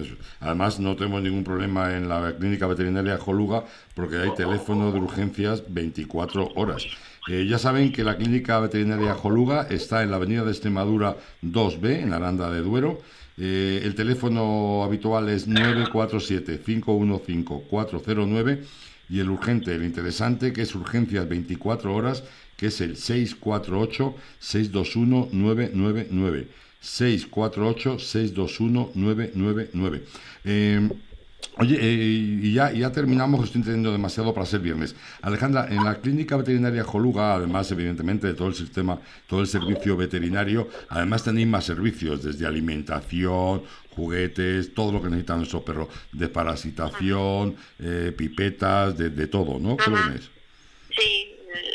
Eso. Además, no tenemos ningún problema en la clínica veterinaria Joluga porque hay teléfono de urgencias 24 horas. Ya saben que la clínica veterinaria Joluga está en la avenida de Extremadura 2B, en Aranda de Duero. El teléfono habitual es 947-515-409 y el urgente, el interesante, que es urgencias 24 horas, que es el 648-621-999. 648-621-999. Oye, y ya terminamos, estoy entendiendo demasiado para ser viernes. Alejandra, en la clínica veterinaria Joluga, además, evidentemente, de todo el sistema, todo el servicio veterinario, además tenéis más servicios, desde alimentación, juguetes, todo lo que necesita nuestro perro, desparasitación, pipetas, de todo, ¿no? ¿Qué lo tenéis? Sí.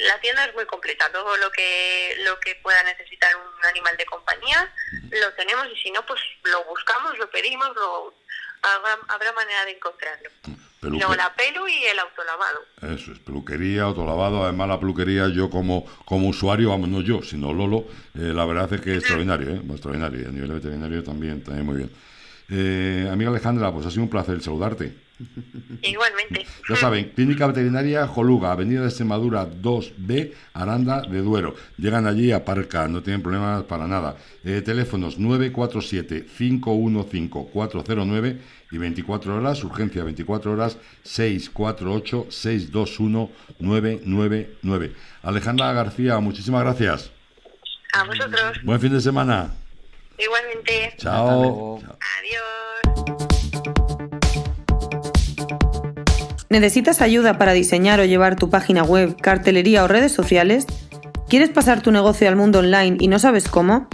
La tienda es muy completa, todo lo que pueda necesitar un animal de compañía lo tenemos y si no, pues lo buscamos, lo pedimos, habrá manera de encontrarlo. Luego la pelu y el autolavado. Eso es, peluquería, autolavado. Además la peluquería, yo como usuario, vamos, no yo, sino Lolo, la verdad es que es extraordinario, extraordinario, y a nivel veterinario también muy bien. Amiga Alejandra, pues ha sido un placer saludarte. Igualmente. Ya saben, Clínica Veterinaria Joluga, Avenida de Extremadura 2B, Aranda de Duero. Llegan allí, aparcan, no tienen problemas para nada. Teléfonos 947-515-409 y 24 horas, urgencia 24 horas, 648-621-999. Alejandra García, muchísimas gracias. A vosotros. Buen fin de semana. Igualmente. Chao. Adiós. ¿Necesitas ayuda para diseñar o llevar tu página web, cartelería o redes sociales? ¿Quieres pasar tu negocio al mundo online y no sabes cómo?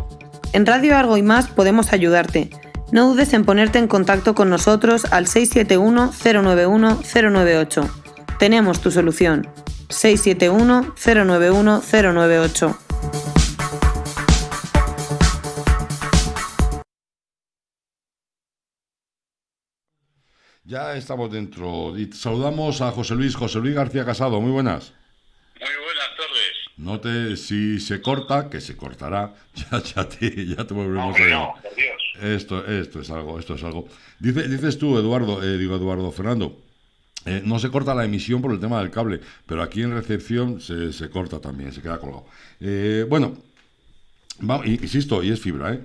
En Radio Argo y Más podemos ayudarte. No dudes en ponerte en contacto con nosotros al 671-091-098. Tenemos tu solución. 671-091-098. Ya estamos dentro y saludamos a José Luis García Casado. Muy buenas. Muy buenas tardes. Si se corta, que se cortará, ya te volveremos a ver. No, por Dios. Esto es algo. Dices tú, Fernando, no se corta la emisión por el tema del cable, pero aquí en recepción se corta también, se queda colgado. Bueno, insisto, y es fibra,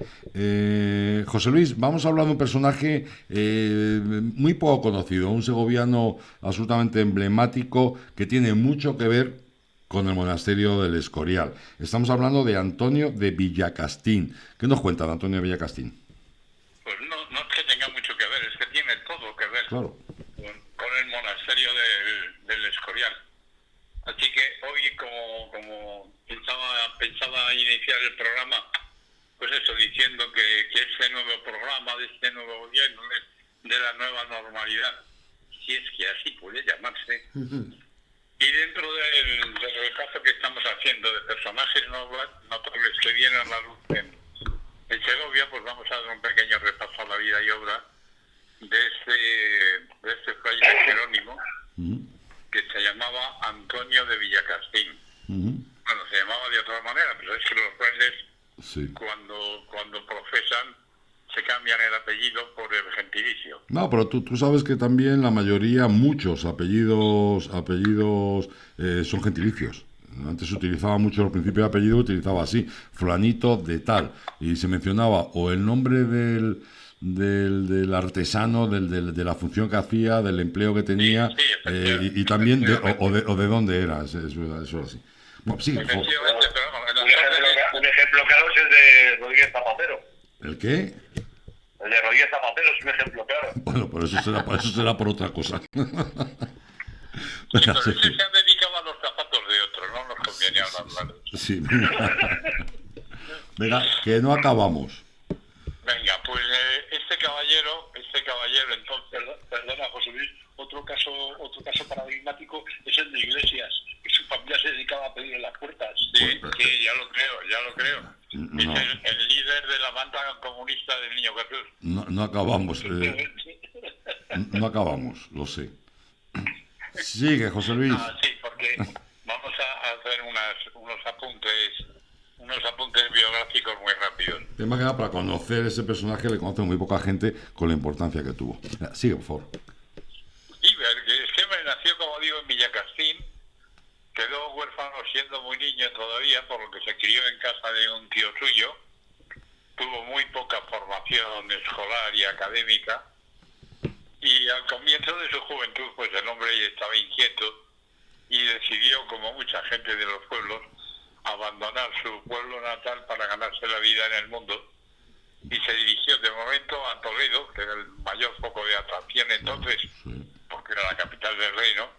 José Luis, vamos a hablar de un personaje muy poco conocido, un segoviano absolutamente emblemático que tiene mucho que ver con el monasterio del Escorial. Estamos hablando de Antonio de Villacastín. ¿Qué nos cuenta de Antonio de Villacastín? Pues no es que tenga mucho que ver, es que tiene todo que ver con el monasterio del Escorial. Así que hoy, como pensaba iniciar el programa, pues eso, diciendo que este nuevo programa, de este nuevo gobierno, de la nueva normalidad, si es que así puede llamarse, y dentro del repaso que estamos haciendo de personajes notables que vienen a la luz en Segovia, pues vamos a dar un pequeño repaso a la vida y obra de este fraile jerónimo, que se llamaba Antonio de Villacastín. Bueno, se llamaba de otra manera, pero es que los frailes, cuando profesan, se cambian el apellido por el gentilicio. No, pero tú sabes que también la mayoría, muchos apellidos son gentilicios. Antes se utilizaba mucho el principio de apellido, utilizaba así, fulanito de tal, y se mencionaba o el nombre del artesano, de la función que hacía, del empleo que tenía, y también o de dónde era, eso era así. Bueno, sí, Efectivamente, pero vamos, Un ejemplo claro es el de Rodríguez Zapatero. ¿El qué? El de Rodríguez Zapatero es un ejemplo claro. Bueno, pero eso será por otra cosa. Pero ese se han dedicado a los zapatos de otros, no nos conviene hablar. Sí, venga, que no acabamos. Venga, pues este caballero entonces, perdona José Luis, otro caso paradigmático es el de Iglesias, que su familia se dedicaba a pedir en las puertas. Sí, ya lo creo. No. Es el líder de la banda comunista del Niño Jesús. No acabamos. No acabamos, lo sé. Sigue, José Luis. Sí, porque vamos a hacer unos apuntes biográficos muy rápidos. Tema que da para conocer ese personaje, le conoce muy poca gente con la importancia que tuvo. Sigue, por favor. Sí, es que me nació, como digo, en Villacastín, quedó huérfano siendo muy niño todavía, por lo que se crió en casa de un tío suyo, tuvo muy poca formación escolar y académica, y al comienzo de su juventud, pues el hombre estaba inquieto y decidió, como mucha gente de los pueblos, abandonar su pueblo natal para ganarse la vida en el mundo, y se dirigió de momento a Toledo, que era el mayor foco de atracción entonces, porque era la capital del reino.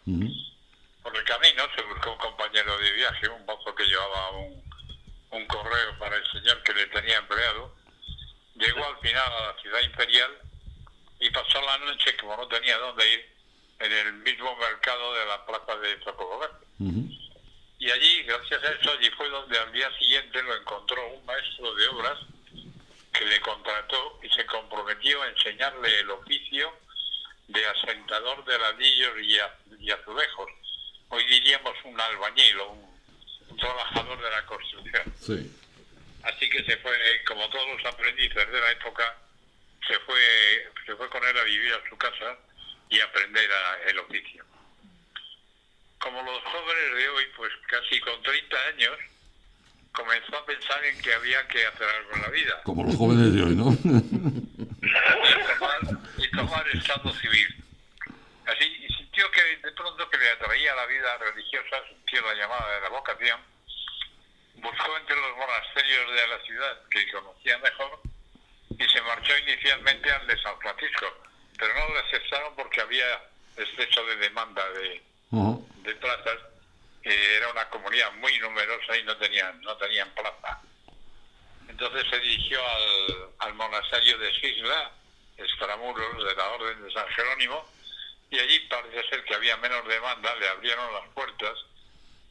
Por el camino se buscó un compañero de viaje, un mozo que llevaba un correo para el señor que le tenía empleado. Llegó al final a la ciudad imperial y pasó la noche, como no tenía dónde ir, en el mismo mercado de la plaza de Socorro. Y allí, gracias a eso, allí fue donde al día siguiente lo encontró un maestro de obras que le contrató y se comprometió a enseñarle el oficio de asentador de ladrillos y azulejos. Hoy diríamos un albañil o un trabajador de la construcción. Sí. Así que se fue, como todos los aprendices de la época, se fue con él a vivir a su casa y aprender el oficio. Como los jóvenes de hoy, pues casi con 30 años, comenzó a pensar en que había que hacer algo en la vida. Como los jóvenes de hoy, ¿no? y tomar estado civil. Así, y sintió que de pronto que le atraía la vida religiosa, sintió la llamada de la vocación, buscó entre los monasterios de la ciudad que conocía mejor y se marchó inicialmente al de San Francisco, pero no le aceptaron porque había exceso de demanda de plazas. Era una comunidad muy numerosa y no tenían plaza. Entonces se dirigió al monasterio de Sisla, extramuros de la Orden de San Jerónimo, y allí parece ser que había menos demanda, le abrieron las puertas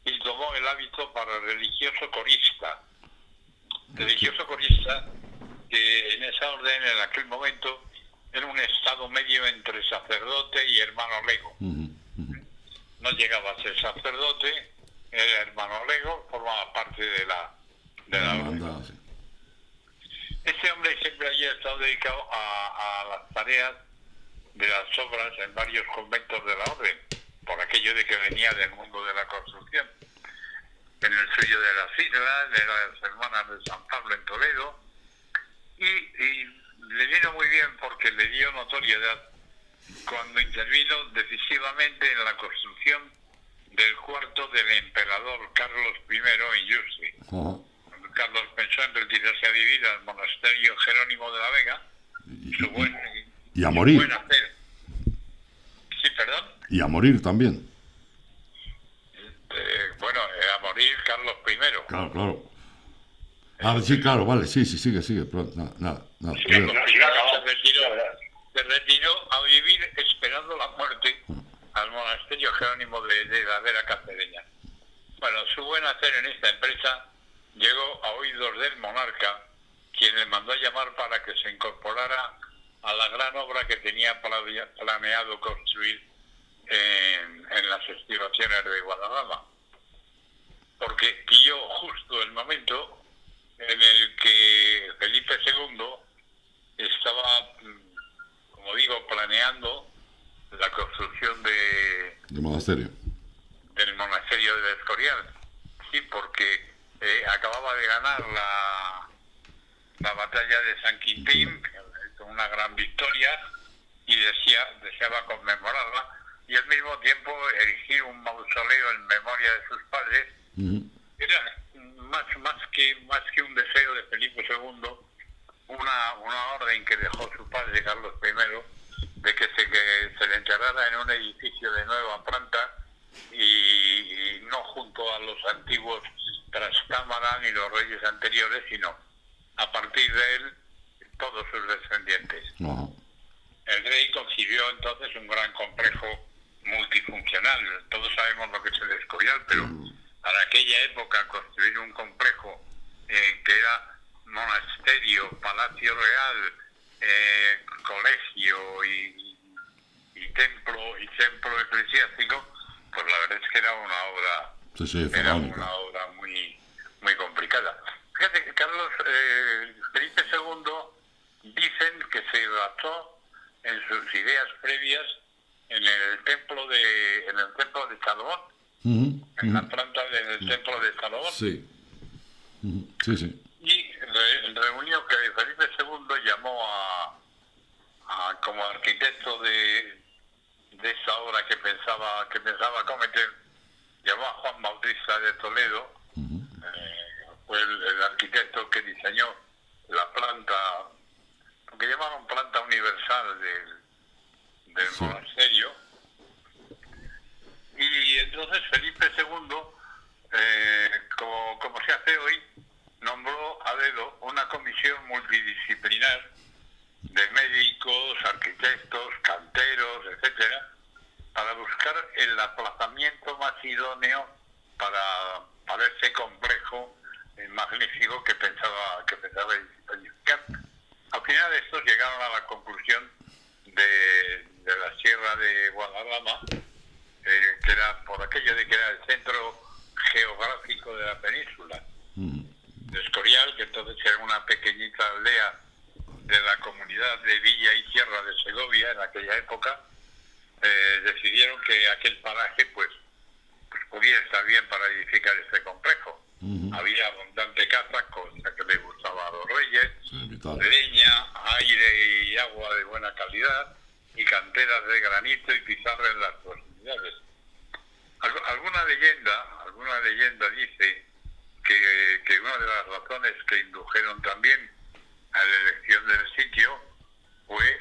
y tomó el hábito para religioso corista. Religioso corista, que en esa orden, en aquel momento, era un estado medio entre sacerdote y hermano lego. No llegaba a ser sacerdote, era hermano lego, formaba parte de la orden. Este hombre siempre había estado dedicado a las tareas de las obras en varios conventos de la orden, por aquello de que venía del mundo de la construcción. En el suyo de las islas, de las hermanas de San Pablo en Toledo, y le vino muy bien porque le dio notoriedad cuando intervino decisivamente en la construcción del cuarto del emperador Carlos I en Yuste. Carlos pensó en retirarse a vivir al monasterio Jerónimo de la Vega, y a morir. Buen hacer. Sí, perdón. Y a morir también. A morir Carlos I. Claro. Sí, claro, vale, sí, sigue, pero nada. Se retiró a vivir esperando la muerte al monasterio Jerónimo de la Vera Cacereña. Bueno, su buen hacer en esta empresa llegó a oídos del monarca, quien le mandó a llamar para que se incorporara a la gran obra que tenía planeado construir en las estribaciones de Guadarrama. Porque pilló justo el momento en el que Felipe II estaba, como digo, planeando la construcción ¿De monasterio? del monasterio del Escorial. Sí, porque acababa de ganar la batalla de San Quintín, con una gran victoria, y deseaba conmemorarla, y al mismo tiempo erigir un mausoleo en memoria de sus padres. Era más que un deseo de Felipe II, una orden que dejó su padre Carlos I, de que se le enterrara en un edificio de nueva planta y no junto a los antiguos Trastámara ni los reyes anteriores, sino a partir de él todos sus descendientes. El rey concibió entonces un gran complejo multifuncional. Todos sabemos lo que es el Escorial, pero para aquella época construir un complejo que era monasterio, palacio real, colegio y templo eclesiástico, pues la verdad es que era una obra, una obra muy, muy complicada. Fíjate que Carlos Felipe II dicen que se basó en sus ideas previas en el templo de Salomón, en la planta del templo de Salomón. Sí. Y reunió que Felipe II llamó como arquitecto de esa obra que pensaba cometer, llamó a Juan Bautista de Toledo. Fue el arquitecto que diseñó la planta, que llamaron planta universal del monasterio. Y entonces Felipe II, como se hace hoy, nombró a dedo una comisión multidisciplinar de médicos, arquitectos, canteros, etcétera, para buscar el aplazamiento más idóneo para ese complejo magnífico que pensaba edificar. Al final estos llegaron a la conclusión de la Sierra de Guadarrama, que era por aquello de que era el centro geográfico de la península de Escorial, que entonces era una pequeñita aldea de la comunidad de Villa y Tierra de Segovia en aquella época. Decidieron que aquel paraje pues pudiera estar bien para edificar este complejo. Había abundante caza, cosa que le gustaba a los reyes, leña, aire y agua de buena calidad, y canteras de granito y pizarra en las proximidades. Alguna leyenda dice que una de las razones que indujeron también a la elección del sitio fue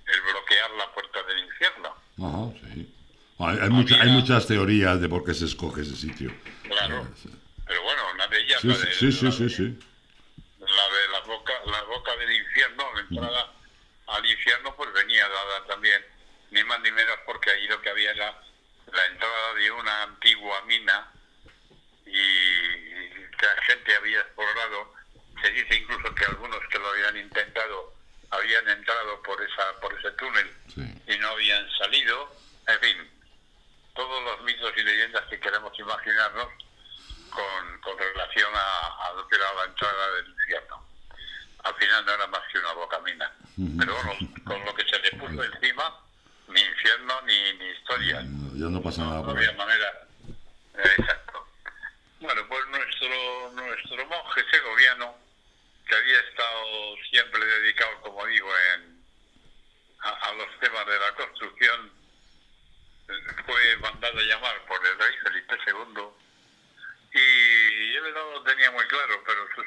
el bloquear la puerta del infierno. Sí. Hay muchas teorías de por qué se escoge ese sitio. Claro, pero bueno, una de ellas, la boca del infierno, la entrada al infierno, pues venía dada también, ni más ni menos, porque ahí lo que había era la entrada de una antigua mina y que la gente había explorado. Se dice incluso que algunos que lo habían intentado habían entrado por ese túnel y no habían salido. En fin, todos los mitos y leyendas que queremos imaginarnos con relación a lo que era la entrada del infierno. Al final no era más que una bocamina. Pero bueno, con lo que se le puso encima, ni infierno ni historia. Ya no pasa nada. No había manera. Exacto. Bueno, pues nuestro monje segoviano, que había estado siempre dedicado, como digo, a los temas de la construcción, fue mandado a llamar por el rey Felipe II, y él no lo tenía muy claro, pero sus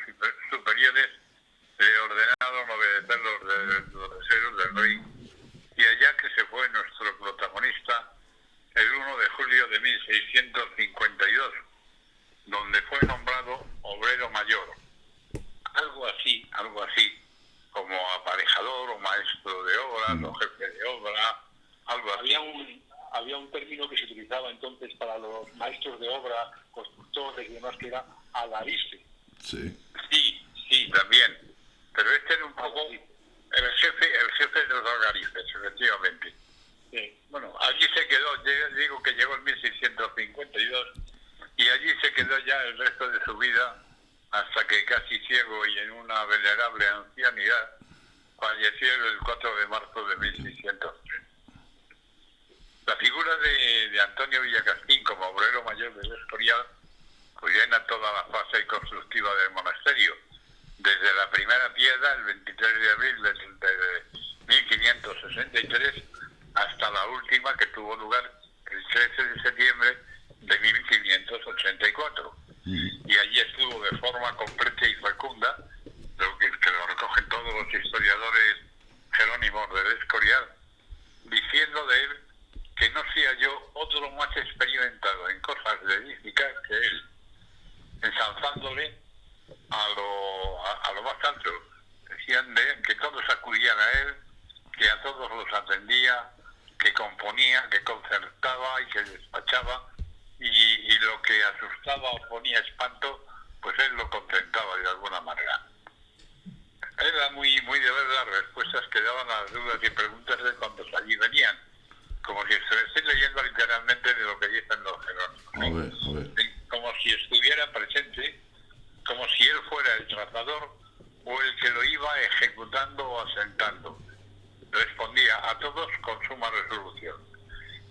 superiores le ordenaron obedecer los deseos del rey, y allá que se fue nuestro protagonista el 1 de julio de 1652, donde fue nombrado obrero mayor, algo así como aparejador o maestro de obra o jefe de obra, algo así. Había un término que se utilizaba entonces para los maestros de obra, constructores y demás, que era alarife. Sí, también, pero este era un poco el jefe de los algarifes, efectivamente. Sí. Bueno, allí se quedó, digo que llegó en 1652, y allí se quedó ya el resto de su vida, hasta que casi ciego largo y en una venerable ancianidad, falleció el 4 de marzo de 1603. La figura de Antonio Villacastín como obrero mayor del Escorial pues llena toda la fase constructiva del monasterio, desde la primera piedra, el 23 de abril de 1563, hasta la última, que tuvo lugar el 13 de septiembre de 1584. Y allí estuvo de forma completa y fecunda, lo que lo recogen todos los historiadores jerónimos del Escorial, diciendo de él que no sea yo otro más experimentado en cosas de edificar que él, ensalzándole a lo más alto. Decían de él que todos acudían a él, que a todos los atendía, que componía, que concertaba y que despachaba, y lo que asustaba o ponía espanto, pues él lo contentaba de alguna manera. Era muy de ver las respuestas que daban a las dudas y preguntas de cuantos allí venían, como si estuviese leyendo literalmente de lo que dicen los jerónimos. A ver. Como si estuviera presente, como si él fuera el trazador o el que lo iba ejecutando o asentando. Respondía a todos con suma resolución.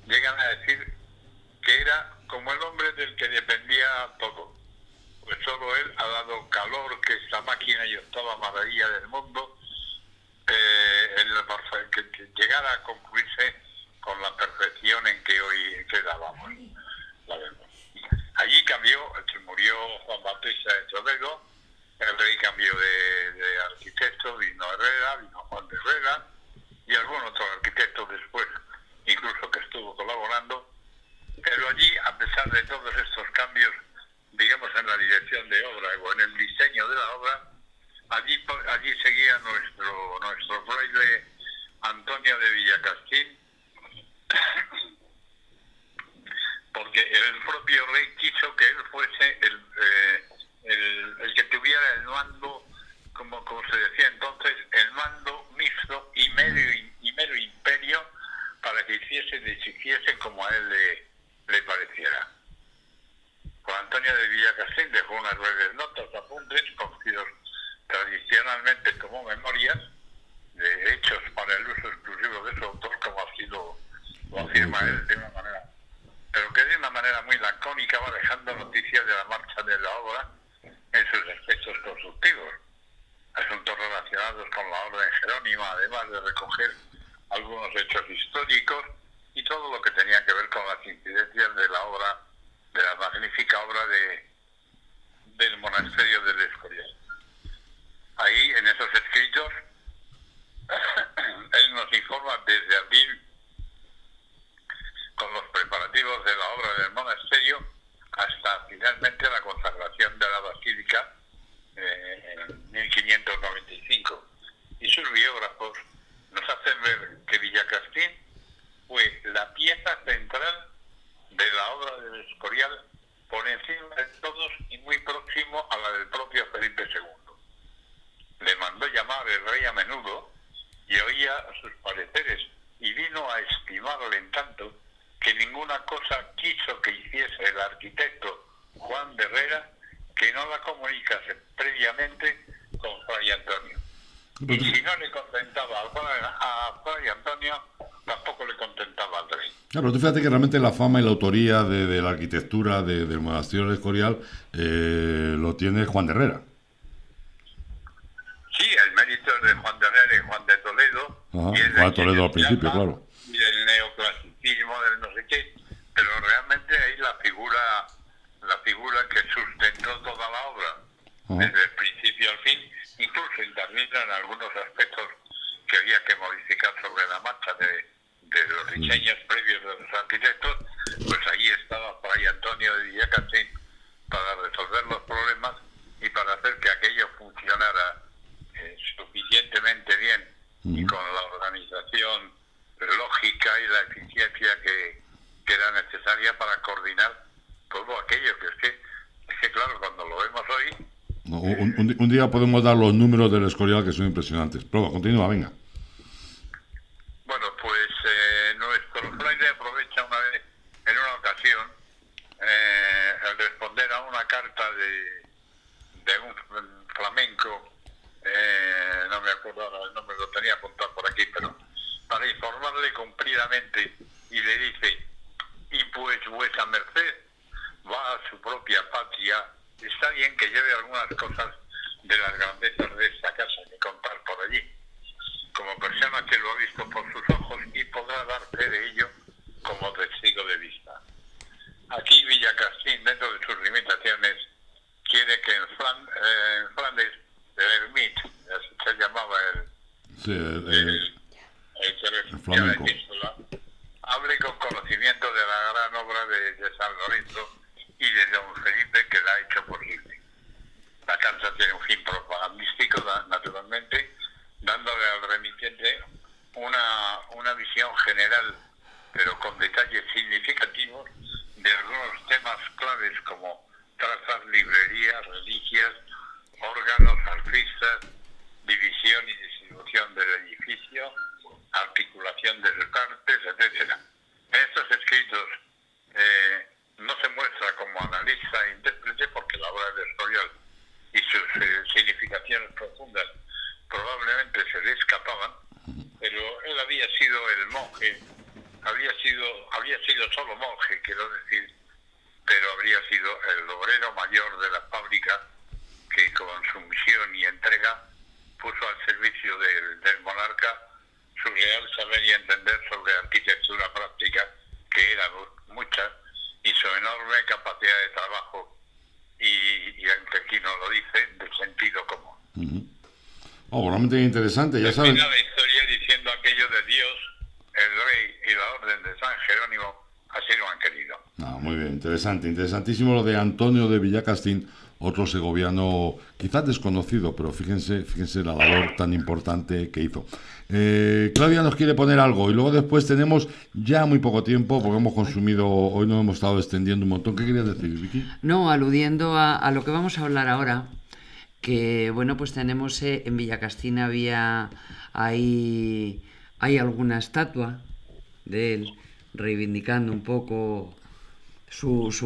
Llegan a decir que era como el hombre del que dependía todo, pues solo él ha dado calor que esta máquina y octava maravilla del mundo que llegara a concluirse con la perfección en que hoy quedábamos. La vemos. Allí murió Juan Bautista de Toledo, el rey cambió de arquitecto, vino Juan de Herrera, y algún otro arquitecto después, incluso que estuvo colaborando. Pero allí, a pesar de todos estos cambios, digamos en la dirección de obra o en el diseño de la obra, allí seguía nuestro fraile Antonio de Villacastín, porque el propio rey quiso que él fuese el que tuviera el mando, como se decía entonces, el mando mixto y mero imperio, para que hiciese y deshiciese como a él le pareciera. Juan Antonio de Villacastín dejó unas breves notas, apuntes, conocidos tradicionalmente como memorias, de hechos para el uso exclusivo de su autor, como así lo afirma él de una manera, pero que de una manera muy lacónica va dejando noticias de la marcha de la obra en sus aspectos constructivos, asuntos relacionados con la orden jerónima, además de recoger algunos hechos históricos y todo lo que tenía que ver con las incidencias de la obra, de la magnífica obra del monasterio del Escorial. Ahí, en esos escritos, él nos informa desde abril, con los preparativos de la obra del monasterio, hasta finalmente la consagración de la basílica en 1595. Y sus biógrafos nos hacen ver que Villacastín fue la pieza central de la obra del Escorial, por encima de todos y muy próximo a la del propio Felipe II. Le mandó llamar el rey a menudo y oía sus pareceres, y vino a estimarle en tanto que ninguna cosa quiso que hiciese el arquitecto Juan de Herrera que no la comunicase previamente con Fray Antonio. Y si no le contentaba a Fray Antonio, tampoco le contentaba al rey. Claro, pero tú fíjate que realmente la fama y la autoría de la arquitectura del monasterio del Escorial lo tiene Juan de Herrera. Sí, el mérito es de Juan de Herrera y Juan de Toledo. Ajá, y Juan de Toledo al principio, claro. Y del neoclasicismo, del no sé qué. Pero realmente ahí la figura que sustentó toda la obra, desde el principio al fin, incluso intervino en algunos aspectos que había que modificar sobre la marcha de los diseños previos de los arquitectos, pues ahí estaba Fray Antonio de Villacastín para resolver los problemas y para hacer que aquello funcionara suficientemente bien y con la organización lógica y la eficiencia que era necesaria para coordinar todo aquello, que es que claro, cuando lo vemos hoy... Un día podemos dar los números del Escorial, que son impresionantes. Pero continúa, venga. Bueno, pues nuestro fraile aprovecha en una ocasión el responder a una carta de un flamenco tenía apuntado por aquí, pero para informarle cumplidamente, y le dice: y pues vuesa merced va a su propia patria, está bien que lleve algunas cosas de las grandezas de esta casa que contar por allí, como persona que lo ha visto por sus ojos y podrá dar fe de ello como testigo de vista. Aquí Villacastín, dentro de sus limitaciones, quiere que en Flandes, el Ermit, así se llamaba el flamenco, hable con conocimiento de la gran obra de San Lorenzo y de don Felipe, que la ha hecho posible. La casa tiene un fin propagandístico, naturalmente, dándole al remitente una visión general, pero con detalles significativos, de algunos temas claves como trazas, librerías, reliquias, órganos, alfistas, división y distribución del edificio, articulación de partes, etcétera. En estos escritos no se muestra como analista e intérprete, porque la obra del historial y sus significaciones profundas probablemente se le escapaban, pero él había sido el monje, había sido solo monje, quiero decir, pero habría sido el obrero mayor de la fábrica que con sumisión y entrega puso al servicio del monarca su real saber y entender sobre arquitectura práctica, que era mucha, y su enorme capacidad de trabajo y aquí nos lo dice, de sentido común. Realmente interesante, ya saben. Termina la historia diciendo aquello de Dios, el rey y la orden de San Jerónimo así lo han querido. Muy bien, interesantísimo lo de Antonio de Villacastín, otro segoviano quizás desconocido, pero fíjense la labor tan importante que hizo. Claudia nos quiere poner algo y luego después tenemos ya muy poco tiempo porque hemos consumido, hoy nos hemos estado extendiendo un montón. ¿Qué querías decir, Vicky? No, aludiendo a lo que vamos a hablar ahora, que bueno, pues tenemos en Villacastín hay alguna estatua de él reivindicando un poco sus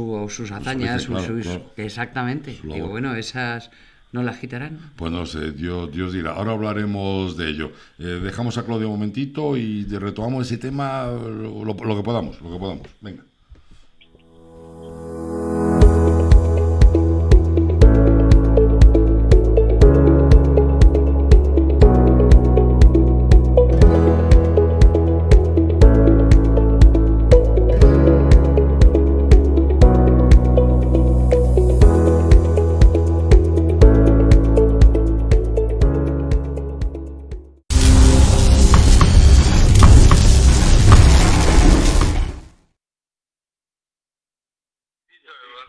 hazañas, claro. Exactamente. Digo, bueno, esas no las quitarán. Pues no sé, Dios dirá. Ahora hablaremos de ello. Dejamos a Claudia un momentito y retomamos ese tema lo que podamos. Venga.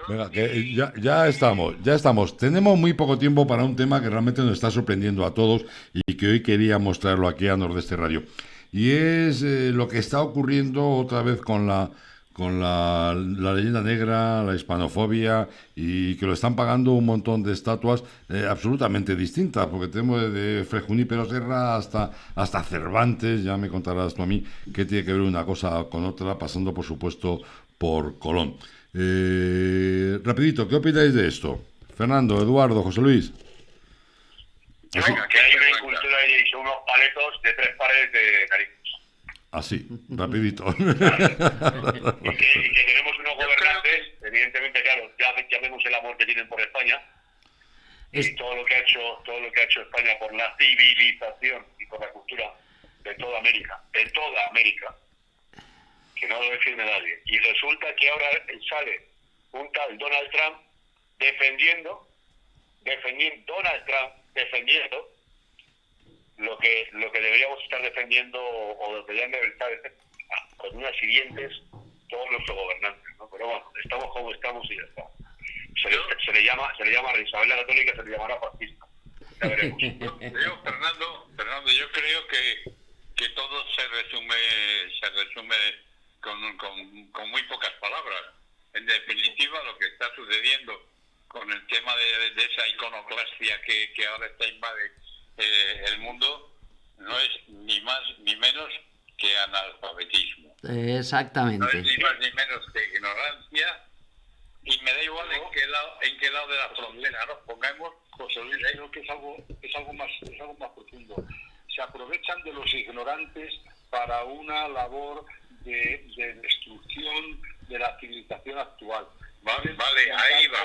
Venga, que ya estamos. Tenemos muy poco tiempo para un tema que realmente nos está sorprendiendo a todos y que hoy quería mostrarlo aquí a Nordeste Radio. Y es lo que está ocurriendo otra vez con la leyenda negra, la hispanofobia, y que lo están pagando un montón de estatuas absolutamente distintas, porque tenemos de Fray Junípero Serra hasta Cervantes. Ya me contarás tú a mí qué tiene que ver una cosa con otra, pasando por supuesto por Colón. Rapidito, ¿qué opináis de esto? Fernando, Eduardo, José Luis. Venga, que hay una incultura y son unos paletos de 3 pares de nariz. Así, rapidito. Y que tenemos unos gobernantes, evidentemente, claro, ya vemos el amor que tienen por España y todo lo que ha hecho España por la civilización y por la cultura de toda América, que no lo defiende nadie. Y resulta que ahora sale un tal Donald Trump defendiendo lo que deberíamos estar defendiendo, o lo que deberían estar con unas siguientes todos nuestros gobernantes, ¿no? Pero bueno, estamos como estamos y ya está. Se le llama a Isabel la Católica, se le llamará fascista. Ya veremos. Fernando, yo creo que todo se resume con muy pocas palabras. En definitiva, lo que está sucediendo con el tema de esa iconoclastia que ahora invade el mundo no es ni más ni menos que analfabetismo. Exactamente. No es ni más ni menos que ignorancia, y me da igual en qué lado de la frontera nos pongamos. José Luis, creo que es algo más profundo. se aprovechan de los ignorantes para una labor de destrucción de la civilización actual. Vale, ahí va.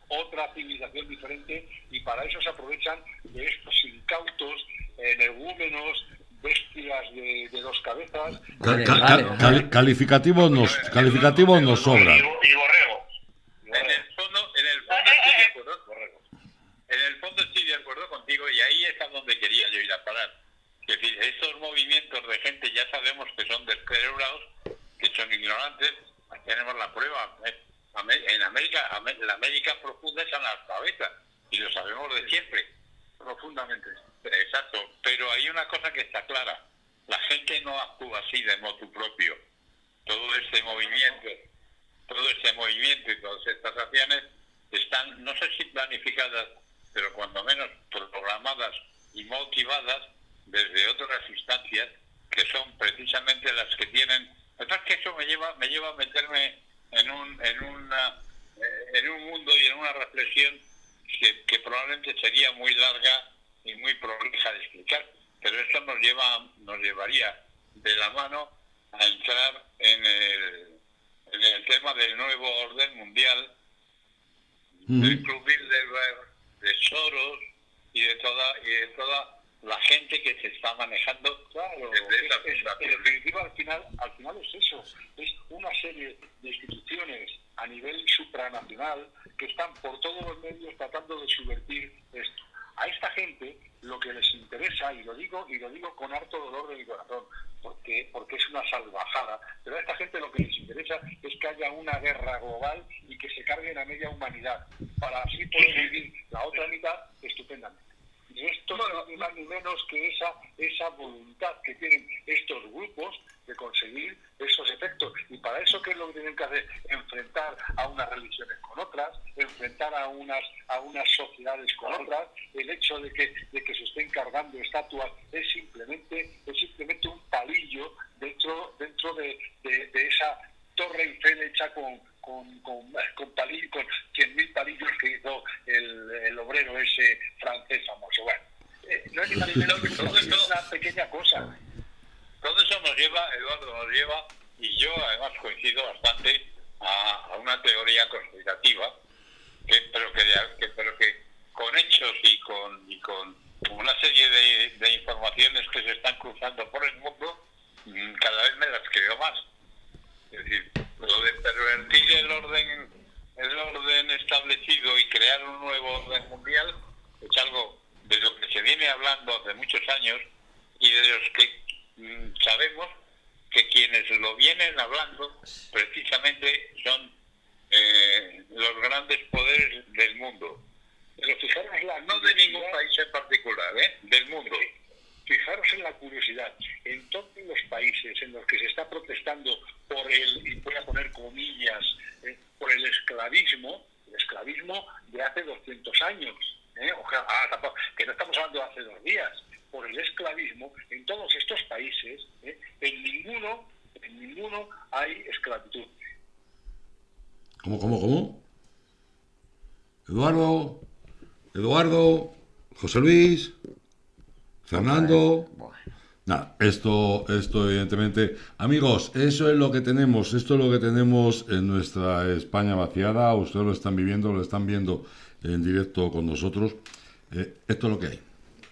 Otra civilización diferente, y para eso se aprovechan de estos incautos, energúmenos, bestias de dos cabezas. Calificativos nos sobran. Y borrego. En el fondo estoy de acuerdo. En el fondo estoy de acuerdo contigo, y ahí es a donde quería yo ir a parar. Es decir, estos movimientos de gente ya sabemos que son descerebrados, que son ignorantes. Tenemos la prueba. En América, la América profunda es analfabeta, y lo sabemos de siempre. Profundamente. Exacto, pero hay una cosa que está clara: la gente no actúa así de motu propio. Todo este movimiento y todas estas acciones están, no sé si planificadas, pero cuando menos programadas y motivadas desde otras instancias, que son precisamente las que tienen. Además, que eso me lleva a meterme en un mundo y en una reflexión que probablemente sería muy larga y muy prolija de explicar, pero esto nos llevaría de la mano a entrar en el tema del nuevo orden mundial, del Club Bilderberg, de Soros y de toda la gente que se está manejando. Claro, en definitiva, al final es eso, es una serie de instituciones a nivel supranacional que están por todos los medios tratando de subvertir esto. A esta gente lo que les interesa, y lo digo con harto dolor de mi corazón, porque es una salvajada, pero a esta gente lo que les interesa es que haya una guerra global y que se carguen a media humanidad, para así poder vivir la otra mitad estupendamente. Y esto no es ni más ni menos que esa voluntad que tienen estos grupos de conseguir esos efectos. Y para eso, ¿qué es lo que tienen que hacer? Enfrentar a unas religiones con otras, enfrentar a unas sociedades con otras. El hecho de que se estén cargando estatuas es simplemente un palillo dentro de esa Torre Eiffel hecha con 100.000 palillos que hizo el obrero ese francés famoso. Bueno, no es ni más ni menos que todo esto es una pequeña cosa. Todo eso Eduardo nos lleva, y yo además coincido bastante, a una teoría conspirativa, pero que con hechos y con una serie de informaciones que se están cruzando por el mundo, cada vez me las creo más. Es decir, lo de pervertir el orden establecido y crear un nuevo orden mundial es algo de lo que se viene hablando hace muchos años, y de los que sabemos que quienes lo vienen hablando precisamente son los grandes poderes del mundo. Pero fijaros no de ningún país en particular, del mundo. Fijaros en la curiosidad, en todos los países en los que se está protestando por y voy a poner comillas, por el esclavismo de hace 200 años, tampoco, que no estamos hablando de hace 2 días, por el esclavismo, en todos estos países, en ninguno hay esclavitud. ¿Cómo? Eduardo, José Luis, Fernando. Nada, esto evidentemente, amigos, eso es lo que tenemos, en nuestra España vaciada. Ustedes lo están viendo en directo con nosotros. Esto es lo que hay.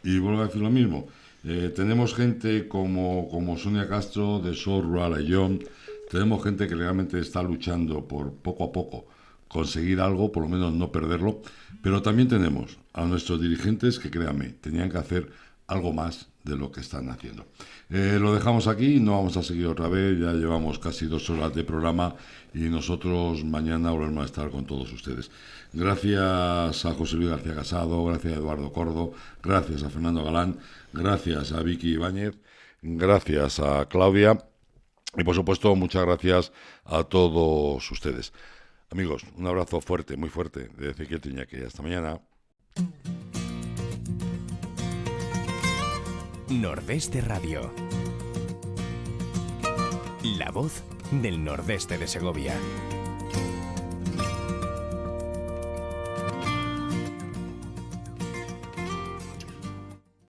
Y vuelvo a decir lo mismo. Tenemos gente como Sonia Castro de SOS Rural Ayllón. Tenemos gente que realmente está luchando por poco a poco conseguir algo, por lo menos no perderlo. Pero también tenemos a nuestros dirigentes que, créanme, tenían que hacer algo más de lo que están haciendo. Lo dejamos aquí, no vamos a seguir otra vez, ya llevamos casi 2 horas de programa y nosotros mañana volvemos a estar con todos ustedes. Gracias a José Luis García Casado, gracias a Eduardo Cordo, gracias a Fernando Galán, gracias a Vicky Ibáñez, gracias a Claudia y por supuesto muchas gracias a todos ustedes. Amigos, un abrazo fuerte, muy fuerte de Ezequiel Tiñaque. Hasta mañana. Nordeste Radio. La voz del Nordeste de Segovia.